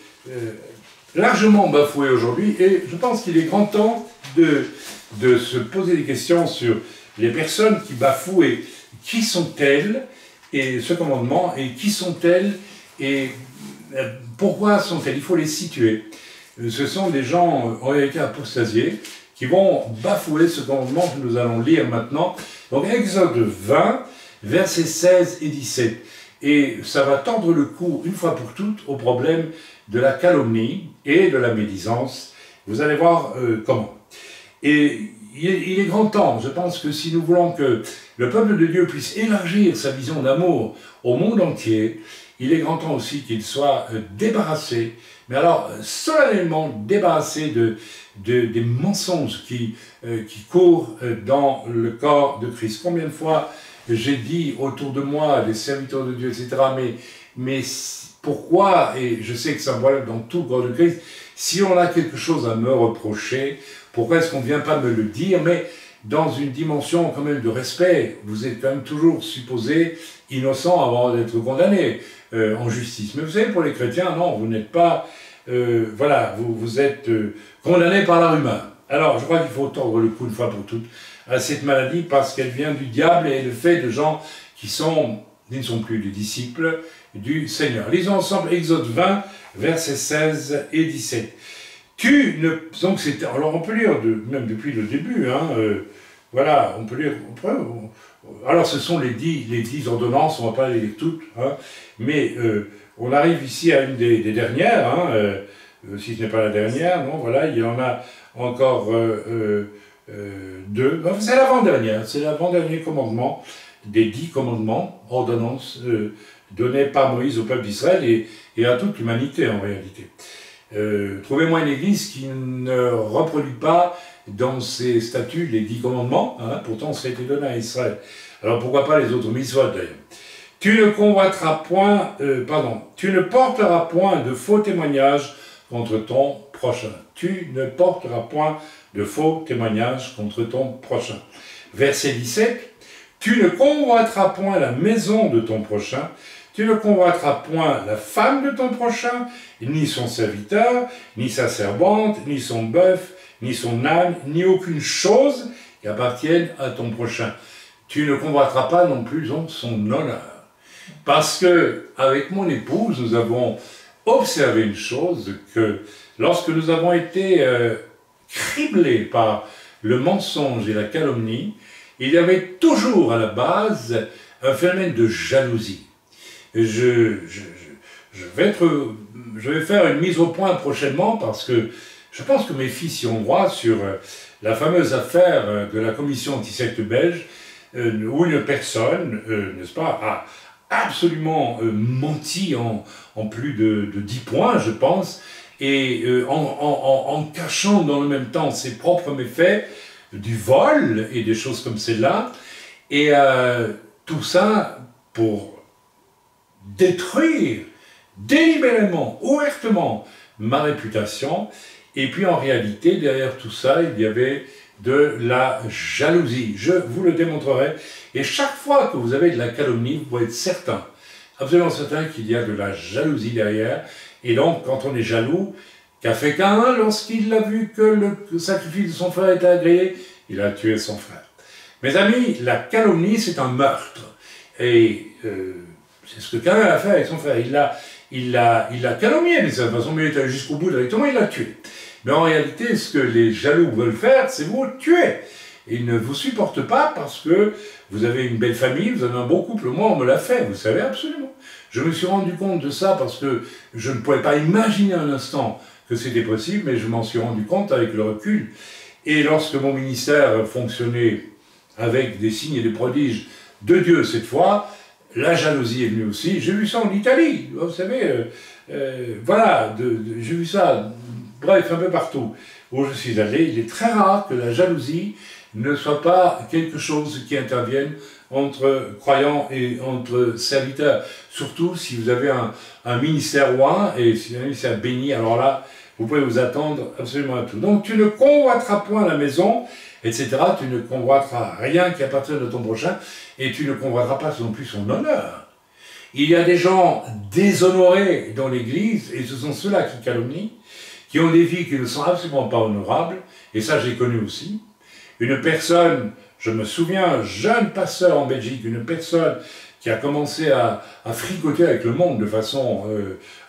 largement bafoué aujourd'hui, et je pense qu'il est grand temps de se poser des questions sur les personnes qui bafouent, et qui sont-elles, et ce commandement, et qui sont-elles, et pourquoi sont-elles? Il faut les situer. Ce sont des gens en réalité apostasiés qui vont bafouer ce commandement que nous allons lire maintenant. Donc Exode 20, versets 16 et 17. Et ça va tendre le cou une fois pour toutes au problème de la calomnie et de la médisance. Vous allez voir comment. Et il est grand temps, je pense que si nous voulons que le peuple de Dieu puisse élargir sa vision d'amour au monde entier, il est grand temps aussi qu'il soit débarrassé, mais alors solennellement débarrassé des mensonges qui courent dans le corps de Christ. Combien de fois j'ai dit autour de moi, des serviteurs de Dieu, etc., mais pourquoi, et je sais que ça voit dans tout le corps de Christ, si on a quelque chose à me reprocher, pourquoi est-ce qu'on ne vient pas me le dire, mais dans une dimension quand même de respect? Vous êtes quand même toujours supposé innocent avant d'être condamné en justice. Mais vous savez, pour les chrétiens, non, vous n'êtes pas... voilà, vous êtes condamné par la rumeur. Alors, je crois qu'il faut tordre le cou une fois pour toutes à cette maladie, parce qu'elle vient du diable et est le fait de gens qui ne sont plus des disciples du Seigneur. Lisons ensemble Exode 20, versets 16 et 17. Donc alors on peut lire même depuis le début, hein, voilà, on peut lire. Alors ce sont les 10 ordonnances, on ne va pas les lire toutes, hein, mais on arrive ici à une des dernières, hein, si ce n'est pas la dernière, non, voilà, il y en a encore 2, c'est l'avant-dernier commandement des 10 commandements, ordonnances données par Moïse au peuple d'Israël et à toute l'humanité en réalité. Trouvez-moi une église qui ne reproduit pas dans ses statuts les 10 commandements, hein, pourtant ça a été donné à Israël. Alors pourquoi pas les autres mitzvot d'ailleurs. Tu ne porteras point de faux témoignages contre ton prochain. Tu ne porteras point de faux témoignages contre ton prochain. Verset 17. Tu ne convoiteras point la maison de ton prochain. Tu ne convoiteras point la femme de ton prochain, ni son serviteur, ni sa servante, ni son bœuf, ni son âne, ni aucune chose qui appartienne à ton prochain. Tu ne convoiteras pas non plus son honneur. Parce que, avec mon épouse, nous avons observé une chose, que lorsque nous avons été criblés par le mensonge et la calomnie, il y avait toujours à la base un phénomène de jalousie. Je vais faire une mise au point prochainement parce que je pense que mes fils y ont droit sur la fameuse affaire de la commission anti-secte belge où une personne, n'est-ce pas, a absolument menti en plus de 10 points, je pense, et en cachant dans le même temps ses propres méfaits, du vol et des choses comme celle-là, et tout ça pour détruire délibérément, ouvertement, ma réputation. Et puis en réalité, derrière tout ça, il y avait de la jalousie. Je vous le démontrerai. Et chaque fois que vous avez de la calomnie, vous pouvez être certain, absolument certain qu'il y a de la jalousie derrière. Et donc, quand on est jaloux, qu'a fait Caïn lorsqu'il a vu que le sacrifice de son frère était agréé? Il a tué son frère. Mes amis, la calomnie, c'est un meurtre. Et c'est ce que Caïn a fait avec son frère. Il l'a calomnié, mais de toute façon, il est allé jusqu'au bout directement, il l'a tué. Mais en réalité, ce que les jaloux veulent faire, c'est vous tuer. Ils ne vous supportent pas parce que vous avez une belle famille, vous avez un beau couple. Moi, on me l'a fait, vous savez, absolument. Je me suis rendu compte de ça parce que je ne pouvais pas imaginer un instant que c'était possible, mais je m'en suis rendu compte avec le recul. Et lorsque mon ministère fonctionnait avec des signes et des prodiges de Dieu cette fois, la jalousie est venue aussi. J'ai vu ça en Italie, vous savez, voilà, j'ai vu ça, bref, un peu partout où je suis allé. Il est très rare que la jalousie ne soit pas quelque chose qui intervienne entre croyants et entre serviteurs. Surtout si vous avez un ministère roi et si un ministère béni, alors là, vous pouvez vous attendre absolument à tout. Donc tu ne convoiteras point la maison, etc. Tu ne convoiteras rien qui appartient de ton prochain et tu ne convoiteras pas non plus son honneur. Il y a des gens déshonorés dans l'Église et ce sont ceux-là qui calomnient, qui ont des vies qui ne sont absolument pas honorables, et ça j'ai connu aussi. Une personne, je me souviens, jeune pasteur en Belgique, une personne qui a commencé à fricoter avec le monde de façon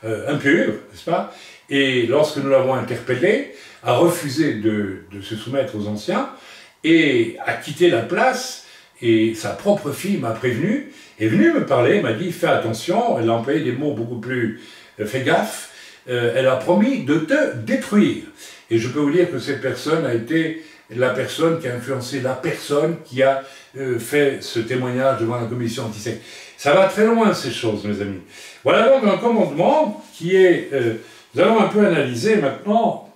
impure, n'est-ce pas? Et lorsque nous l'avons interpellé, a refusé de se soumettre aux anciens et a quitté la place, et sa propre fille m'a prévenu, est venue me parler, m'a dit « fais attention », elle a employé des mots beaucoup plus « fais gaffe », elle a promis de te détruire. Et je peux vous dire que cette personne a été la personne qui a influencé la personne qui a fait ce témoignage devant la commission anti-secte. Ça va très loin ces choses, mes amis. Voilà donc un commandement qui est... nous allons un peu analyser maintenant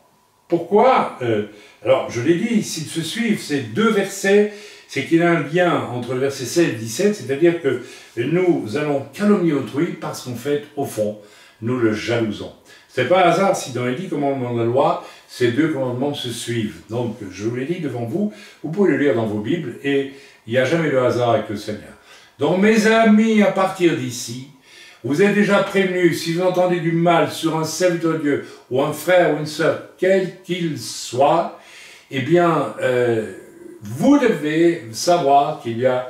pourquoi... alors, je l'ai dit, s'ils se suivent ces deux versets, c'est qu'il y a un lien entre le verset 16 et 17, c'est-à-dire que nous allons calomnier autrui parce qu'en fait, au fond, nous le jalousons. Ce n'est pas un hasard si dans les 10 commandements de la loi, ces deux commandements se suivent. Donc, je vous l'ai dit devant vous, vous pouvez le lire dans vos Bibles, et il n'y a jamais de hasard avec le Seigneur. Donc, mes amis, à partir d'ici, vous êtes déjà prévenus, si vous entendez du mal sur un serviteur de Dieu, ou un frère ou une sœur, quel qu'il soit, eh bien, vous devez savoir qu'il y a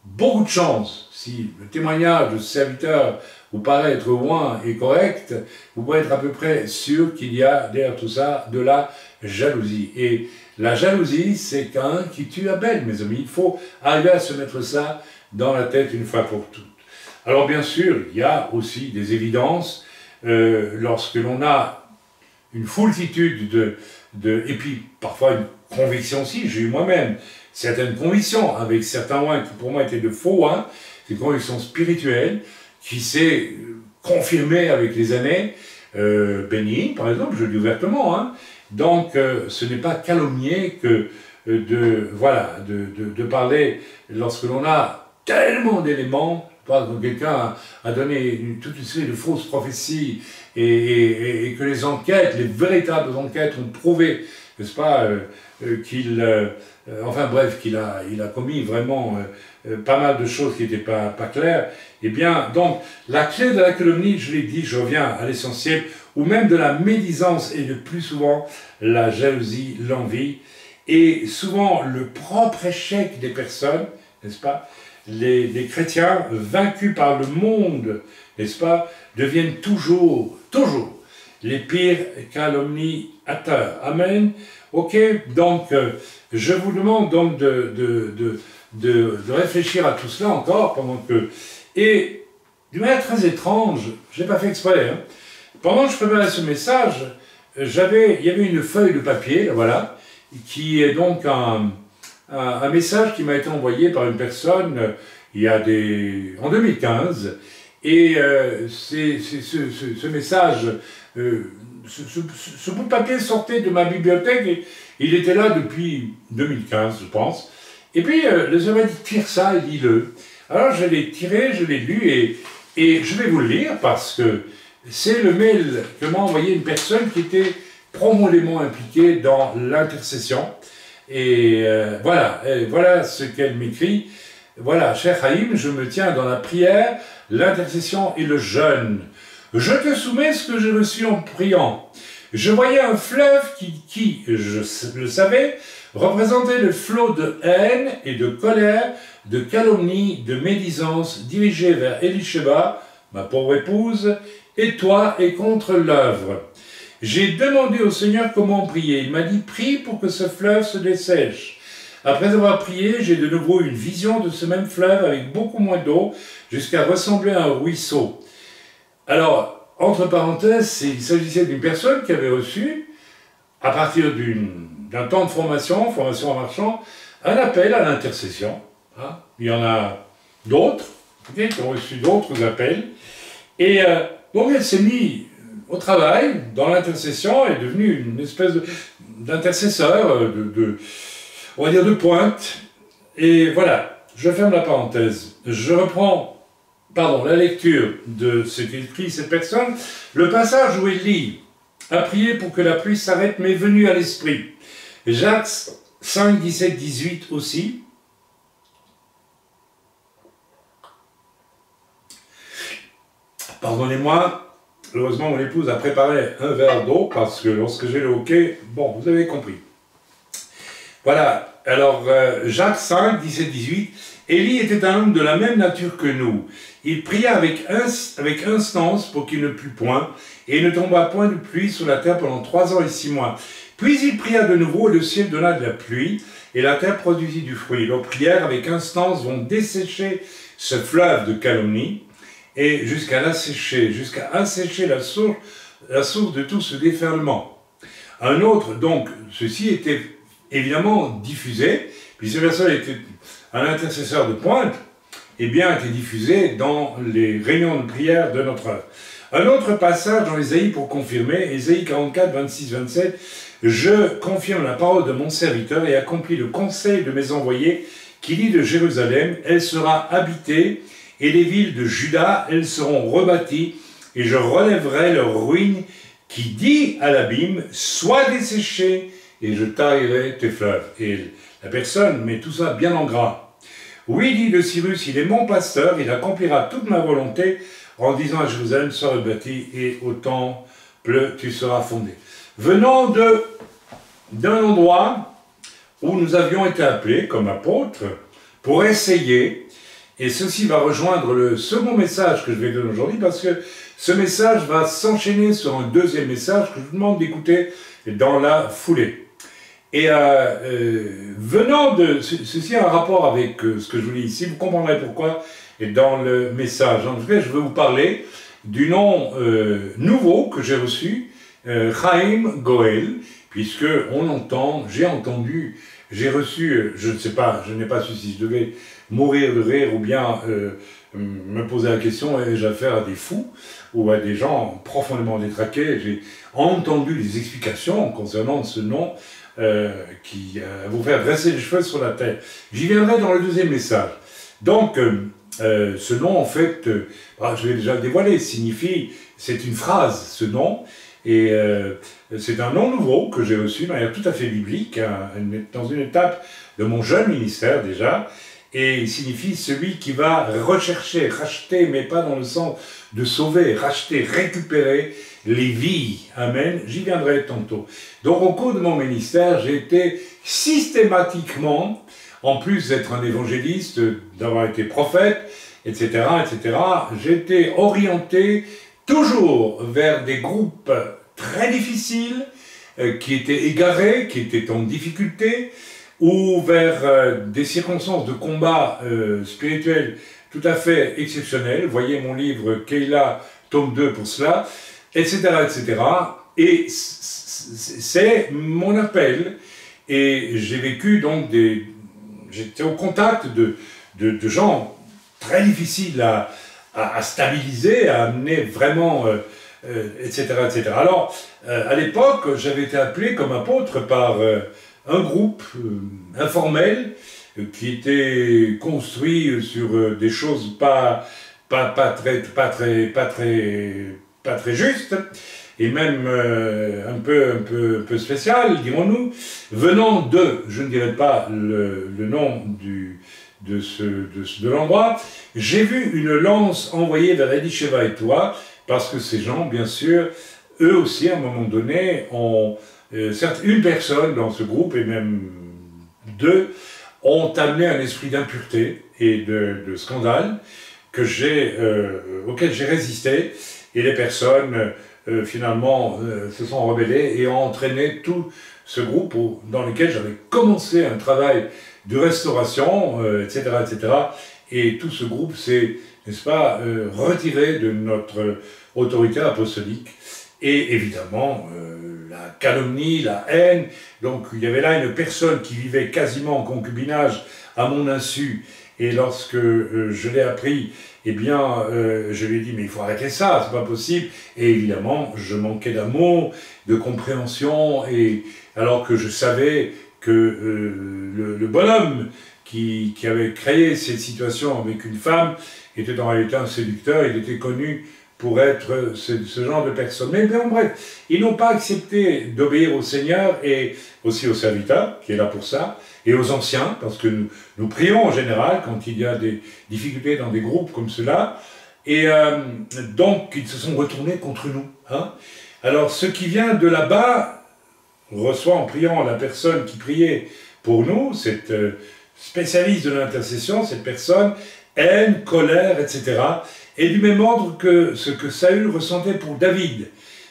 beaucoup de chances, si le témoignage de ce serviteur vous paraît être loin et correct, vous pouvez être à peu près sûr qu'il y a derrière tout ça de la jalousie. Et la jalousie, c'est Caïn qui tue Abel, mes amis. Il faut arriver à se mettre ça dans la tête une fois pour toutes. Alors bien sûr, il y a aussi des évidences lorsque l'on a une foultitude et puis parfois une conviction aussi. J'ai eu moi-même certaines convictions avec certains oins qui pour moi étaient de faux oins, des convictions spirituelles, qui s'est confirmé avec les années, béni, par exemple, je le dis ouvertement, hein. Donc ce n'est pas calomnier que de parler lorsque l'on a tellement d'éléments, quand quelqu'un a donné toute une série de fausses prophéties et que les enquêtes, les véritables enquêtes ont prouvé, n'est-ce pas, enfin bref, qu'il a commis vraiment pas mal de choses qui n'étaient pas claires. Eh bien, donc, la clé de la calomnie, je l'ai dit, je reviens à l'essentiel, ou même de la médisance, et le plus souvent, la jalousie, l'envie, et souvent le propre échec des personnes, n'est-ce pas, les chrétiens vaincus par le monde, n'est-ce pas, deviennent toujours les pires calomniateurs. Amen. Ok, donc je vous demande donc de réfléchir à tout cela encore pendant que... Et d'une manière très étrange, je n'ai pas fait exprès, hein, pendant que je préparais ce message, il y avait une feuille de papier, voilà, qui est donc un message qui m'a été envoyé par une personne en 2015, et ce message, ce bout de papier sortait de ma bibliothèque, et il était là depuis 2015, je pense. Et puis, le Seigneur m'a dit, tire ça et lis-le. Alors, je l'ai tiré, je l'ai lu, et je vais vous le lire, parce que c'est le mail que m'a envoyé une personne qui était profondément impliquée dans l'intercession. Et voilà ce qu'elle m'écrit. Voilà, cher Haïm, je me tiens dans la prière, l'intercession et le jeûne. Je te soumets ce que j'ai reçu en priant. Je voyais un fleuve qui, je le savais, représentait le flot de haine et de colère, de calomnie, de médisance dirigé vers Elisheba, ma pauvre épouse, et toi et contre l'œuvre. J'ai demandé au Seigneur comment prier. Il m'a dit, prie pour que ce fleuve se dessèche. Après avoir prié, j'ai de nouveau une vision de ce même fleuve avec beaucoup moins d'eau, jusqu'à ressembler à un ruisseau. Alors, entre parenthèses, il s'agissait d'une personne qui avait reçu, à partir d'un temps de formation en marchant, un appel à l'intercession. Hein. Il y en a d'autres, qui ont reçu d'autres appels. Et donc elle s'est mise au travail, dans l'intercession, est devenue une espèce d'intercesseur, on va dire de pointe. Et voilà, je ferme la parenthèse. Je reprends la lecture de ce qu'écrit cette personne. Le passage où il lit « A prier pour que la pluie s'arrête m'est venu à l'esprit ». Jacques 5, 17, 18 aussi. Pardonnez-moi, heureusement mon épouse a préparé un verre d'eau parce que lorsque j'ai le hoquet, bon, vous avez compris. Voilà, alors Jacques 5, 17, 18, Élie était un homme de la même nature que nous. Il pria avec instance pour qu'il ne plût point, et il ne tomba point de pluie sur la terre pendant 3 ans et 6 mois. Puis il pria de nouveau, et le ciel donna de la pluie, et la terre produisit du fruit. Leurs prières avec instance vont dessécher ce fleuve de calomnie, et jusqu'à assécher la source de tout ce déferlement. Un autre, donc, ceci était évidemment diffusé, puis cette personne était un intercesseur de pointe, et bien était diffusé dans les réunions de prière de notre œuvre. Un autre passage dans Ésaïe pour confirmer, Ésaïe 44, 26, 27, « Je confirme la parole de mon serviteur et accomplis le conseil de mes envoyés qui dit de Jérusalem, elle sera habitée, et les villes de Juda, elles seront rebâties, et je relèverai leurs ruines, qui dit à l'abîme, sois desséché, et je taillerai tes fleuves. » Et la personne met tout ça bien en gras. Oui, dit de Cyrus, il est mon pasteur, il accomplira toute ma volonté, en disant à Jérusalem, sois rebâtie, et au temple tu seras fondé. Venant d'un endroit où nous avions été appelés comme apôtres, pour essayer, et ceci va rejoindre le second message que je vais donner aujourd'hui, parce que ce message va s'enchaîner sur un deuxième message que je vous demande d'écouter dans la foulée. Et venant de... Ceci a un rapport avec ce que je vous lis ici, vous comprendrez pourquoi, et dans le message. En tout cas, je vais vous parler du nom nouveau que j'ai reçu, Chaim Goel, puisque j'ai reçu, je ne sais pas, je n'ai pas su si je devais mourir de rire ou bien me poser la question, ai-je affaire à des fous ou à des gens profondément détraqués. J'ai entendu les explications concernant ce nom qui va vous faire dresser les cheveux sur la tête. J'y viendrai dans le deuxième message. Donc, ce nom, en fait, je vais déjà le dévoiler, signifie, c'est une phrase, ce nom, et c'est un nom nouveau que j'ai reçu de manière tout à fait biblique, hein, dans une étape de mon jeune ministère déjà, et il signifie celui qui va rechercher, racheter, mais pas dans le sens de sauver, racheter, récupérer les vies. Amen. J'y viendrai tantôt. Donc au cours de mon ministère, j'ai été systématiquement en plus d'être un évangéliste, d'avoir été prophète, etc., etc., j'étais orienté toujours vers des groupes très difficiles, qui étaient égarés, qui étaient en difficulté, ou vers des circonstances de combat spirituel tout à fait exceptionnelles. Voyez mon livre Keila, tome 2 pour cela, etc., etc. Et c'est mon appel. Et j'ai vécu donc j'étais au contact de gens très difficiles à stabiliser, à amener vraiment, etc., etc. Alors, à l'époque, j'avais été appelé comme apôtre par un groupe informel qui était construit sur des choses pas très justes, et même un peu spéciales, dirons-nous, venant je ne dirais pas le nom de l'endroit. J'ai vu une lance envoyée vers Eddie Sheva et toi, parce que ces gens, bien sûr, eux aussi, à un moment donné, ont, certes, une personne dans ce groupe, et même deux, ont amené un esprit d'impureté et de scandale auquel j'ai résisté, et les personnes, finalement, se sont rebellées et ont entraîné tout ce groupe dans lequel j'avais commencé un travail de restauration, etc., etc., et tout ce groupe s'est, n'est-ce pas, retiré de notre autorité apostolique, et évidemment, la calomnie, la haine. Donc il y avait là une personne qui vivait quasiment en concubinage à mon insu, et lorsque je l'ai appris, eh bien, je lui ai dit, mais il faut arrêter ça, c'est pas possible. Et évidemment, je manquais d'amour, de compréhension, et alors que je savais que le bonhomme qui avait créé cette situation avec une femme était en réalité un séducteur, il était connu pour être ce genre de personne. Mais bon, bref, ils n'ont pas accepté d'obéir au Seigneur et aussi au serviteur, qui est là pour ça, et aux anciens, parce que nous prions en général quand il y a des difficultés dans des groupes comme cela, et donc ils se sont retournés contre nous. Hein. Alors ce qui vient de là-bas reçoit en priant la personne qui priait pour nous, cette spécialiste de l'intercession, cette personne, haine, colère, etc., et du même ordre que ce que Saül ressentait pour David,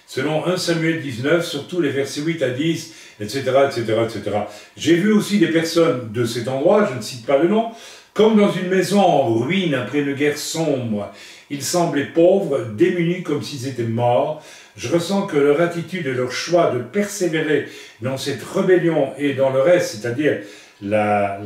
selon 1 Samuel 19, surtout les versets 8 à 10, etc., etc., etc. J'ai vu aussi des personnes de cet endroit, je ne cite pas le nom, comme dans une maison en ruine après une guerre sombre. Ils semblaient pauvres, démunis comme s'ils étaient morts. Je ressens que leur attitude et leur choix de persévérer dans cette rébellion et dans le reste, c'est-à-dire la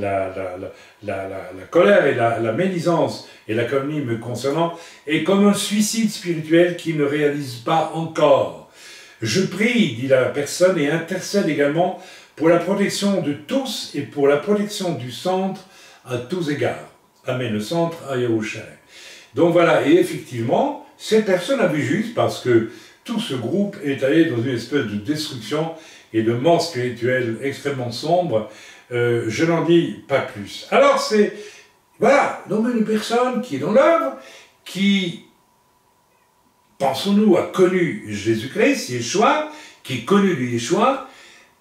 colère et la médisance et la calomnie me concernant, est comme un suicide spirituel qui ne réalise pas encore. Je prie, dit la personne, et intercède également pour la protection de tous et pour la protection du centre à tous égards. Amen, le centre à Yerushalayim. Donc voilà, et effectivement, cette personne a vu juste parce que tout ce groupe est allé dans une espèce de destruction et de mort spirituelle extrêmement sombre. Je n'en dis pas plus. Alors c'est, voilà, donc une personne qui est dans l'œuvre, qui, pensons-nous, a connu Jésus-Christ, Yeshua, qui est connu de Yeshua,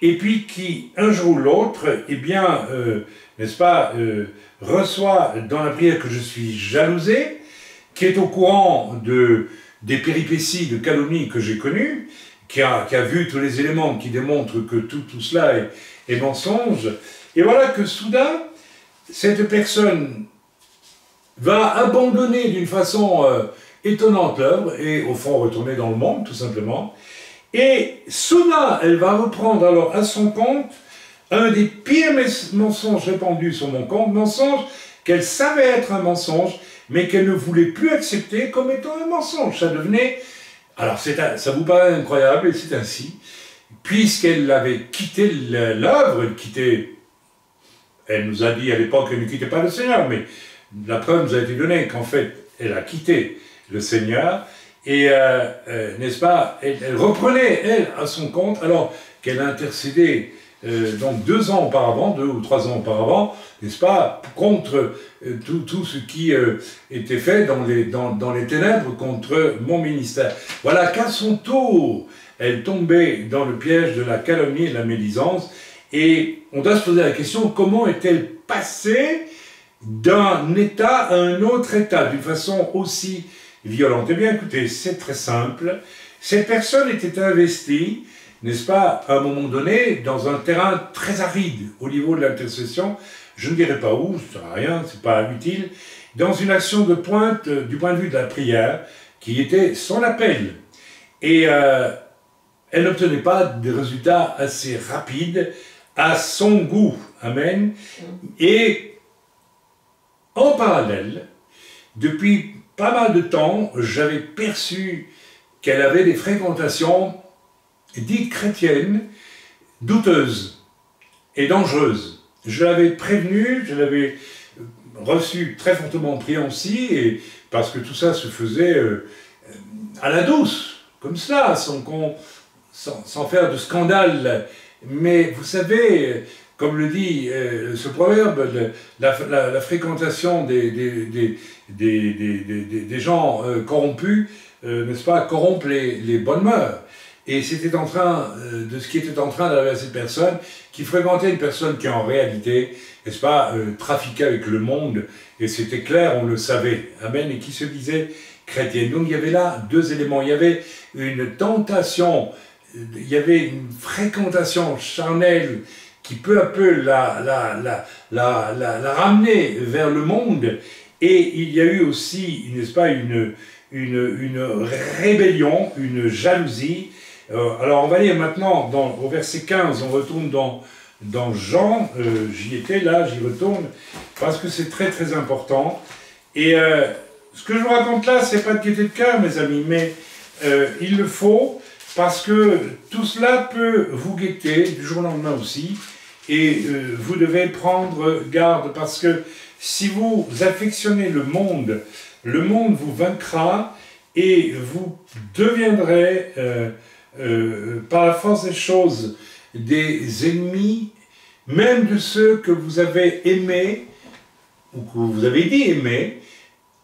et puis qui, un jour ou l'autre, eh bien, n'est-ce pas, reçoit dans la prière que je suis jalousé, qui est au courant des péripéties de calomnie que j'ai connues, qui a vu tous les éléments qui démontrent que tout cela est mensonge, et voilà que soudain, cette personne va abandonner d'une façon étonnante l'œuvre, et au fond retourner dans le monde, tout simplement, et soudain, elle va reprendre alors à son compte un des pires mensonges répandus sur mon compte, mensonge qu'elle savait être un mensonge, mais qu'elle ne voulait plus accepter comme étant un mensonge. Ça devenait... Alors, ça vous paraît incroyable, et c'est ainsi. Puisqu'elle avait quitté l'œuvre, elle nous a dit à l'époque qu'elle ne quittait pas le Seigneur, mais la preuve nous a été donnée qu'en fait, elle a quitté le Seigneur, et, n'est-ce pas, elle reprenait, elle, à son compte, alors qu'elle a intercédé donc 2 ans auparavant, 2 ou 3 ans auparavant, n'est-ce pas, contre tout ce qui était fait dans les ténèbres contre mon ministère. Voilà qu'à son tour, elle tombait dans le piège de la calomnie et de la médisance, Et on doit se poser la question, comment est-elle passée d'un état à un autre état, d'une façon aussi violente? Eh bien, écoutez, c'est très simple. Cette personne était investie, n'est-ce pas, à un moment donné, dans un terrain très aride au niveau de l'intercession. Je ne dirais pas où, ça ne sert à rien, c'est pas utile. Dans une action de pointe du point de vue de la prière, qui était son appel. Et elle n'obtenait pas des résultats assez rapides à son goût. Amen. Et en parallèle, depuis pas mal de temps, j'avais perçu qu'elle avait des fréquentations dites chrétiennes, douteuses et dangereuses. Je l'avais prévenu, je l'avais reçu très fortement priant aussi, et parce que tout ça se faisait à la douce, comme cela, sans faire de scandale. Mais vous savez, comme le dit ce proverbe, la fréquentation des gens corrompus, n'est-ce pas, corrompent les bonnes mœurs. Et c'était en train de ce qui était en train d'arriver à cette personne, qui fréquentait une personne qui en réalité, n'est-ce pas, trafiquait avec le monde, et c'était clair, on le savait, amen, et qui se disait chrétienne. Donc il y avait là deux éléments, il y avait une tentation, il y avait une fréquentation charnelle qui peu à peu la ramenait vers le monde, et il y a eu aussi, n'est-ce pas, une rébellion, une jalousie. Alors on va lire maintenant au verset 15, on retourne dans Jean, j'y étais là, j'y retourne, parce que c'est très très important. Et ce que je vous raconte là, c'est pas de gaieté de cœur, mes amis, mais il le faut, parce que tout cela peut vous guetter du jour au lendemain aussi, et vous devez prendre garde, parce que si vous affectionnez le monde vous vaincra, et vous deviendrez, par la force des choses, des ennemis, même de ceux que vous avez aimés, ou que vous avez dit aimer,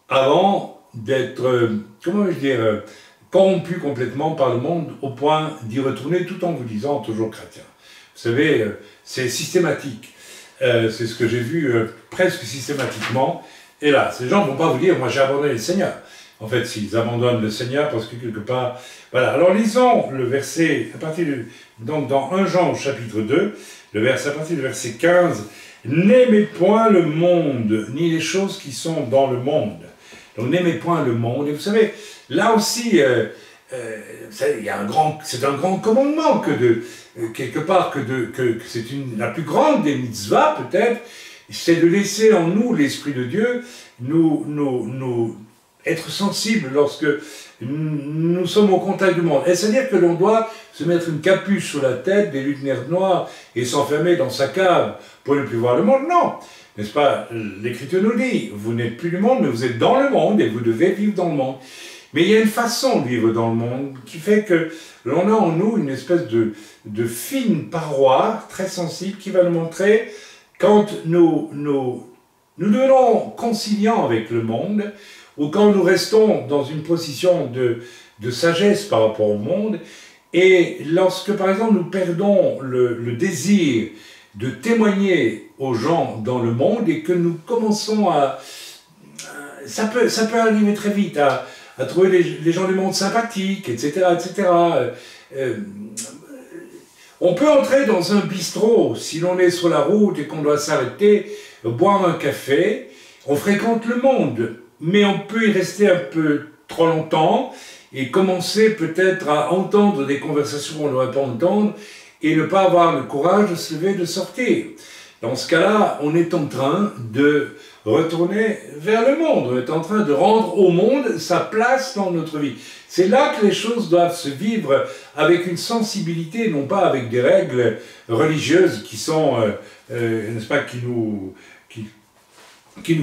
avant d'être, comment vais-je dire, corrompu complètement par le monde, au point d'y retourner tout en vous disant toujours chrétien. Vous savez, c'est systématique. C'est ce que j'ai vu presque systématiquement. Et là, ces gens ne vont pas vous dire, moi j'ai abandonné le Seigneur. En fait, s'ils abandonnent le Seigneur, parce que quelque part... Voilà, alors lisons le verset, donc dans 1 Jean chapitre 2, à partir du verset 15, « N'aimez point le monde, ni les choses qui sont dans le monde. » Donc n'aimez point le monde. Et vous savez, là aussi, c'est un grand commandement que quelque part, que c'est la plus grande des mitzvahs peut-être, c'est de laisser en nous l'Esprit de Dieu, nous être sensibles lorsque nous sommes au contact du monde. Et c'est-à-dire que l'on doit se mettre une capuche sur la tête, des lunettes noires, et s'enfermer dans sa cave pour ne plus voir le monde. Non, n'est-ce pas? L'Écriture nous dit, vous n'êtes plus du monde, mais vous êtes dans le monde, et vous devez vivre dans le monde. Mais il y a une façon de vivre dans le monde qui fait que l'on a en nous une espèce de fine paroi très sensible qui va nous montrer quand nous devenons conciliants avec le monde, ou quand nous restons dans une position de sagesse par rapport au monde, et lorsque par exemple nous perdons le désir de témoigner aux gens dans le monde, et que nous commençons ça peut arriver très vite, à trouver les gens du monde sympathiques, etc., etc. On peut entrer dans un bistrot, si l'on est sur la route et qu'on doit s'arrêter, boire un café, on fréquente le monde, mais on peut y rester un peu trop longtemps et commencer peut-être à entendre des conversations qu'on n'aurait pas entendre et ne pas avoir le courage de se lever, de sortir. Dans ce cas-là, on est en train de retourner vers le monde, on est en train de rendre au monde sa place dans notre vie. C'est là que les choses doivent se vivre avec une sensibilité, non pas avec des règles religieuses qui sont, n'est-ce pas, qui nous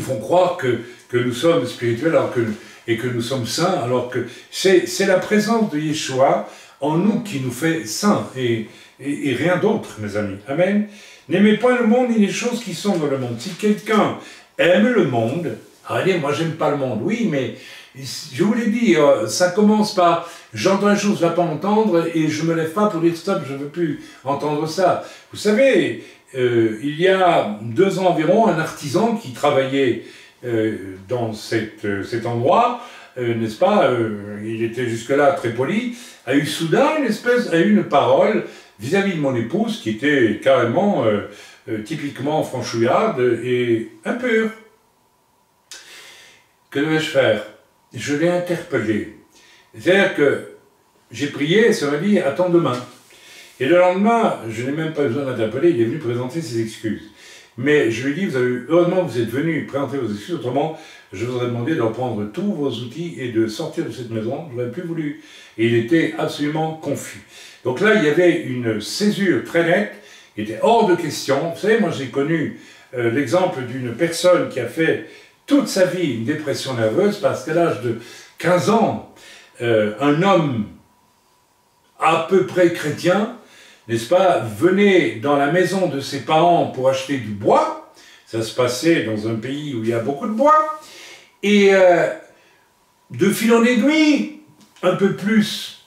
font croire que nous sommes spirituels et que nous sommes saints, alors que c'est la présence de Yeshua en nous qui nous fait saints et rien d'autre, mes amis. Amen. N'aimez pas le monde ni les choses qui sont dans le monde. Si quelqu'un aime le monde, allez, moi j'aime pas le monde, oui, mais Je vous l'ai dit, ça commence par j'entends une chose, je ne vais pas entendre et je ne me lève pas pour dire stop, je ne veux plus entendre ça. Vous savez, il y a 2 ans environ, un artisan qui travaillait dans cet endroit, n'est-ce pas, il était jusque-là très poli, a eu soudain une parole vis-à-vis de mon épouse qui était carrément, typiquement franchouillarde et impure. Que devais-je faire? Je l'ai interpellé. C'est-à-dire que j'ai prié et ça m'a dit « attends demain ». Et le lendemain, je n'ai même pas besoin d'interpeller, il est venu présenter ses excuses. Mais je lui ai dit, heureusement vous êtes venu présenter vos excuses, autrement je vous aurais demandé de reprendre tous vos outils et de sortir de cette maison, je n'aurais plus voulu. Et il était absolument confus. Donc là, il y avait une césure très nette, il était hors de question. Vous savez, moi j'ai connu l'exemple d'une personne qui a fait toute sa vie une dépression nerveuse parce qu'à l'âge de 15 ans, un homme à peu près chrétien, n'est-ce pas, venait dans la maison de ses parents pour acheter du bois. Ça se passait dans un pays où il y a beaucoup de bois. Et de fil en aiguille, un peu plus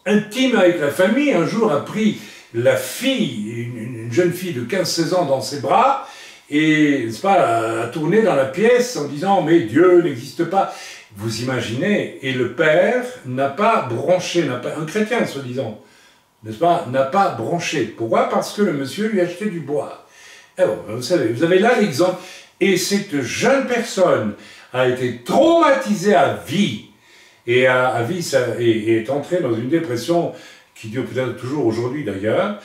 intime avec la famille, un jour a pris la fille, une jeune fille de 15-16 ans dans ses bras, et n'est-ce pas, a tourné dans la pièce en disant « mais Dieu n'existe pas ». Vous imaginez, et le père n'a pas bronché, un chrétien soi-disant, n'est-ce pas, n'a pas bronché. Pourquoi? Parce que le monsieur lui achetait du bois. Et bon, vous savez, vous avez là l'exemple. Et cette jeune personne a été traumatisée à vie. Et à vie, et est entrée dans une dépression qui dure peut-être toujours aujourd'hui d'ailleurs.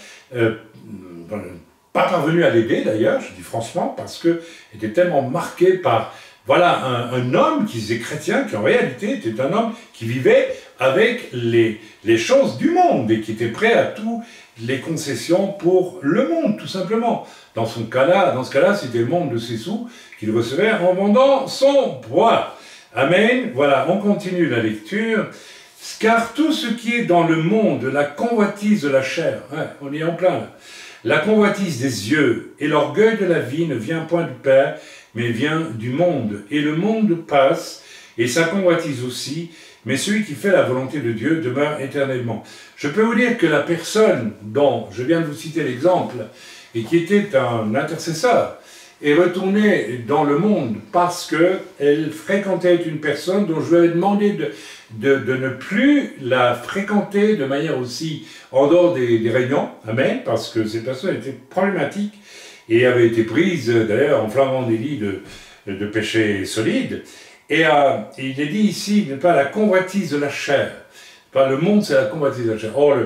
Pas parvenue à l'aider d'ailleurs, je dis franchement, parce qu'elle était tellement marquée par... Voilà, un homme qui se disait chrétien, qui en réalité était un homme qui vivait avec les choses du monde et qui était prêt à toutes les concessions pour le monde, tout simplement. Dans ce cas-là, c'était le monde de ses sous qu'il recevait en vendant son bois. Amen. Voilà, on continue la lecture. Car tout ce qui est dans le monde, la convoitise de la chair, ouais, on y est en plein là, la convoitise des yeux et l'orgueil de la vie ne vient point du Père, mais vient du monde. Et le monde passe, et sa convoitise aussi, mais celui qui fait la volonté de Dieu demeure éternellement. Je peux vous dire que la personne dont je viens de vous citer l'exemple, et qui était un intercesseur, est retournée dans le monde parce qu'elle fréquentait une personne dont je lui avais demandé de ne plus la fréquenter de manière aussi en dehors des réunions, amen, parce que cette personne était problématique, et avait été prise d'ailleurs en flagrant délit de péché solide. Et il est dit ici, pas la convoitise de la chair. Pas le monde, c'est la convoitise de la chair. Or,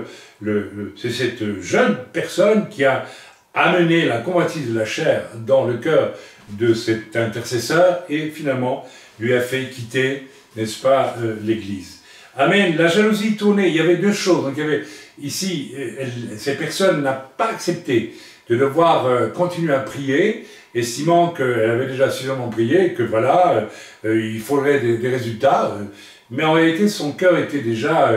c'est cette jeune personne qui a amené la convoitise de la chair dans le cœur de cet intercesseur et finalement lui a fait quitter, n'est-ce pas, l'Église. Amen. La jalousie tournée, il y avait 2 choses. Donc, il y avait ici, cette personne n'a pas accepté de devoir continuer à prier, estimant qu'elle avait déjà suffisamment prié, que voilà, il faudrait des résultats, mais en réalité son cœur était déjà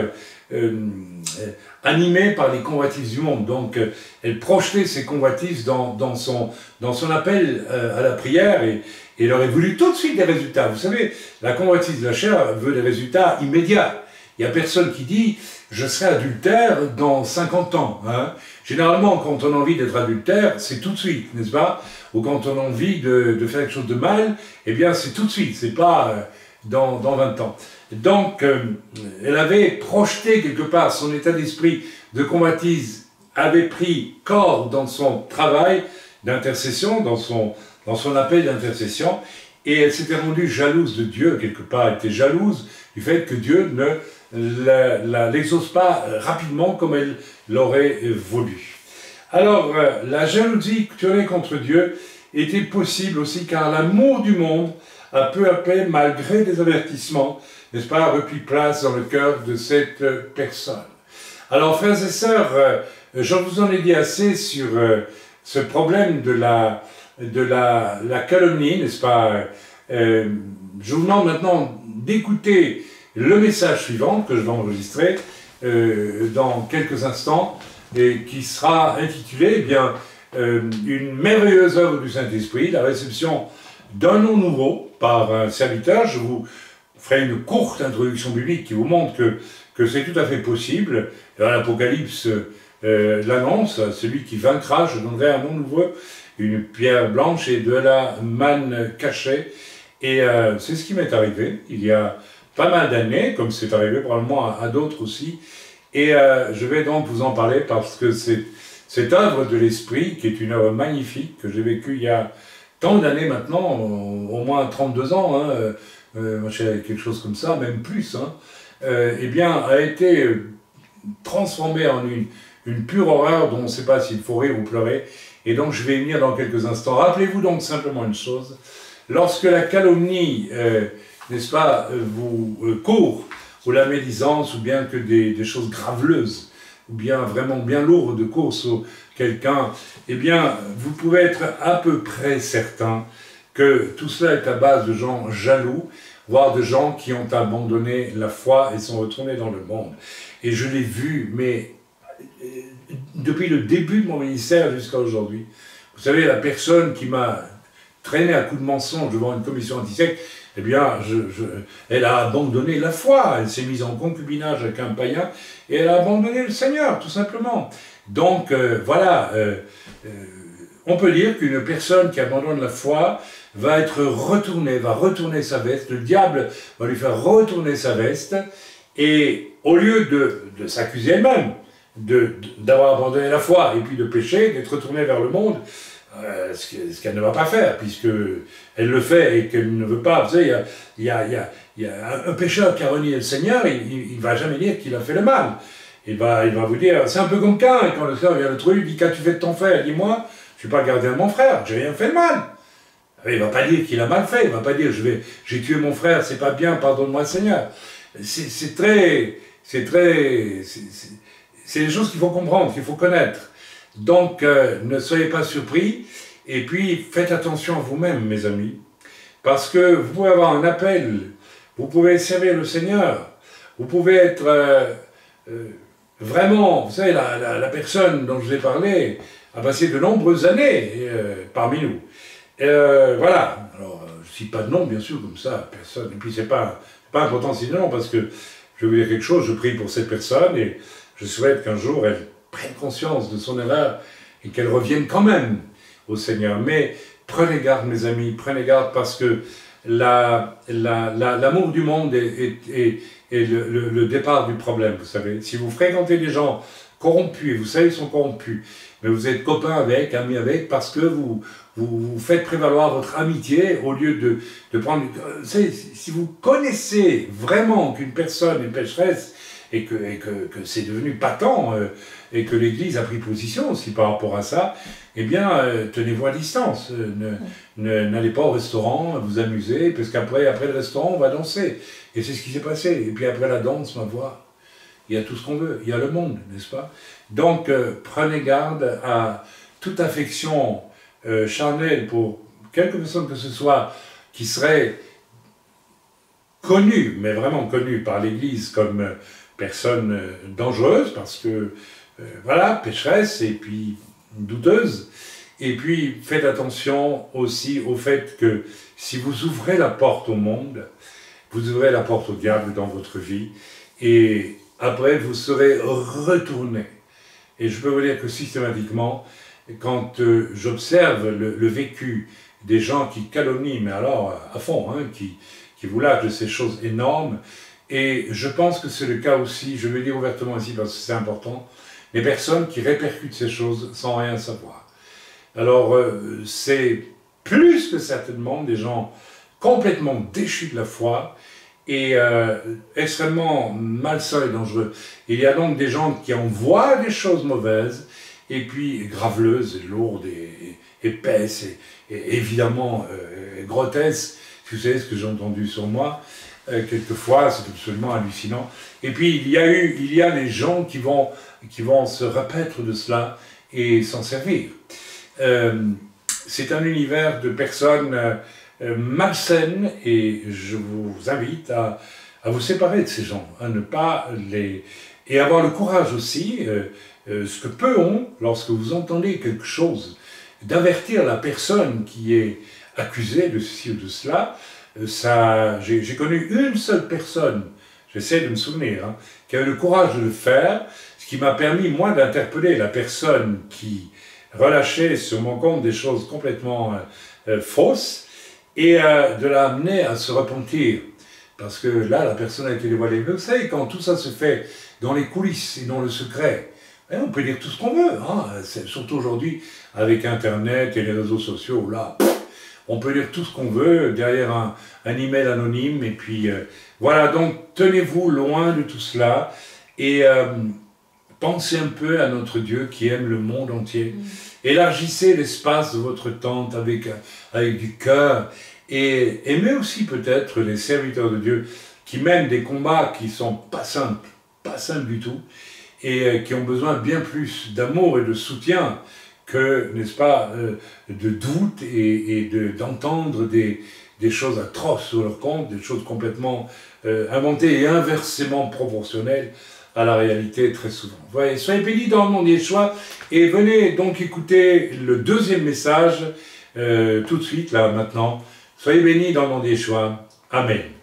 animé par les convoitises du monde, donc elle projetait ses convoitises dans son appel à la prière, et elle aurait voulu tout de suite des résultats. Vous savez, la convoitise de la chair veut des résultats immédiats. Il n'y a personne qui dit « je serai adultère dans 50 ans hein ». Généralement, quand on a envie d'être adultère, c'est tout de suite, n'est-ce pas? Ou quand on a envie de faire quelque chose de mal, eh bien c'est tout de suite, c'est pas dans 20 ans. Donc, elle avait projeté quelque part son état d'esprit de convoitise, avait pris corps dans son travail d'intercession, dans son appel d'intercession, et elle s'était rendue jalouse de Dieu, quelque part, elle était jalouse du fait que Dieu ne l'exauce pas rapidement comme elle l'aurait voulu. Alors, la jalousie tournée contre Dieu était possible aussi car l'amour du monde a peu à peu, malgré des avertissements, n'est-ce pas, repris place dans le cœur de cette personne. Alors, frères et sœurs, je vous en ai dit assez sur ce problème de la calomnie, n'est-ce pas? Je vous demande maintenant d'écouter le message suivant que je vais enregistrer dans quelques instants et qui sera intitulé eh bien, une merveilleuse œuvre du Saint-Esprit, la réception d'un nom nouveau par un serviteur. Je vous ferai une courte introduction biblique qui vous montre que c'est tout à fait possible. L'Apocalypse l'annonce, celui qui vaincra, je donnerai un nom nouveau, une pierre blanche et de la manne cachée. Et c'est ce qui m'est arrivé il y a pas mal d'années, comme c'est arrivé probablement à d'autres aussi. Et je vais donc vous en parler parce que c'est cette œuvre de l'Esprit, qui est une œuvre magnifique, que j'ai vécue il y a tant d'années maintenant, au moins 32 ans, hein, moi j'ai quelque chose comme ça, même plus, hein, eh bien, a été transformée en une pure horreur dont on ne sait pas s'il faut rire ou pleurer. Et donc je vais y venir dans quelques instants. Rappelez-vous donc simplement une chose, lorsque la calomnie, n'est-ce pas, vous court, ou la médisance, ou bien que des choses graveleuses, ou bien vraiment bien lourdes courent sur quelqu'un, eh bien, vous pouvez être à peu près certain que tout cela est à base de gens jaloux, voire de gens qui ont abandonné la foi et sont retournés dans le monde. Et je l'ai vu, mais depuis le début de mon ministère jusqu'à aujourd'hui. Vous savez, la personne qui m'a traîné à coups de mensonge devant une commission anti-secte, eh bien, elle a abandonné la foi, elle s'est mise en concubinage avec un païen, et elle a abandonné le Seigneur, tout simplement. Donc, voilà, on peut dire qu'une personne qui abandonne la foi va être retournée, va retourner sa veste, le diable va lui faire retourner sa veste, et au lieu de s'accuser elle-même, d'avoir abandonné la foi, et puis de pécher, d'être retournée vers le monde, ce qu'elle ne va pas faire, puisqu'elle le fait et qu'elle ne veut pas. Vous savez, il y a un pécheur qui a renié le Seigneur, il ne va jamais dire qu'il a fait le mal. Il va vous dire, c'est un peu comme Caïn, quand le frère vient le trouver, il dit, qu'as-tu fait de ton frère? Dis-moi, je ne suis pas gardien de mon frère, j'ai rien fait de mal. Il ne va pas dire qu'il a mal fait, il ne va pas dire, j'ai tué mon frère, c'est pas bien, pardonne-moi Seigneur. C'est des choses qu'il faut comprendre, qu'il faut connaître. Donc, ne soyez pas surpris, et puis faites attention à vous-même, mes amis, parce que vous pouvez avoir un appel, vous pouvez servir le Seigneur, vous pouvez être vraiment, vous savez, la personne dont je vous ai parlé a passé de nombreuses années parmi nous. Voilà, alors je ne cite pas de nom, bien sûr, comme ça, personne, et puis c'est pas important si non, parce que je vais vous dire quelque chose, je prie pour cette personne, et je souhaite qu'un jour elle prenne conscience de son erreur et qu'elle revienne quand même au Seigneur. Mais prenez garde, mes amis, prenez garde parce que l'amour du monde est le départ du problème, vous savez. Si vous fréquentez des gens corrompus, et vous savez qu'ils sont corrompus, mais vous êtes copains avec, amis avec, parce que vous faites prévaloir votre amitié au lieu de prendre... Si vous connaissez vraiment qu'une personne est pécheresse, et que c'est devenu patent, et que l'Église a pris position aussi par rapport à ça, eh bien, tenez-vous à distance. N'allez pas au restaurant, vous amuser, parce qu'après le restaurant, on va danser. Et c'est ce qui s'est passé. Et puis après la danse, ma voix, il y a tout ce qu'on veut. Il y a le monde, n'est-ce pas? Donc, prenez garde à toute affection charnelle pour quelque personne que ce soit qui serait connue, mais vraiment connue par l'Église comme personne dangereuse, parce que, voilà, pécheresse, et puis douteuse. Et puis, faites attention aussi au fait que si vous ouvrez la porte au monde, vous ouvrez la porte au diable dans votre vie, et après, vous serez retourné. Et je peux vous dire que systématiquement, quand j'observe le vécu des gens qui calomnient, mais alors à fond, hein, qui vous lâchent de ces choses énormes, et je pense que c'est le cas aussi, je vais le dire ouvertement ici parce que c'est important, les personnes qui répercutent ces choses sans rien savoir. Alors, c'est plus que certainement des gens complètement déchus de la foi et extrêmement malsains et dangereux. Il y a donc des gens qui envoient des choses mauvaises, et puis graveleuses, et lourdes, et épaisses, et évidemment grotesques. Vous savez ce que j'ai entendu sur moi quelquefois, c'est absolument hallucinant. Et puis il y a les gens qui vont se repaître de cela et s'en servir. C'est un univers de personnes malsaines, et je vous invite à vous séparer de ces gens, à ne pas les... et avoir le courage aussi, ce que peu ont, lorsque vous entendez quelque chose, d'avertir la personne qui est accusée de ceci ou de cela, J'ai connu une seule personne, j'essaie de me souvenir, hein, qui a eu le courage de le faire, ce qui m'a permis, moi, d'interpeller la personne qui relâchait sur mon compte des choses complètement fausses, et de l'amener à se repentir. Parce que là, la personne a été dévoilée. Mais vous savez, quand tout ça se fait dans les coulisses et dans le secret, on peut dire tout ce qu'on veut. Hein. Surtout aujourd'hui, avec Internet et les réseaux sociaux, là, on peut dire tout ce qu'on veut derrière un email anonyme. Et puis, voilà, donc tenez-vous loin de tout cela. Et pensez un peu à notre Dieu qui aime le monde entier. Élargissez l'espace de votre tente avec du cœur. Et aimez aussi peut-être les serviteurs de Dieu qui mènent des combats qui ne sont pas simples du tout, et qui ont besoin bien plus d'amour et de soutien que, n'est-ce pas, de doute et d'entendre des choses atroces sur leur compte, des choses complètement inventées et inversement proportionnelles à la réalité très souvent. Voyez, soyez bénis dans le nom de Yeshua, et venez donc écouter le deuxième message tout de suite, là, maintenant. Soyez bénis dans le nom de Yeshua. Amen.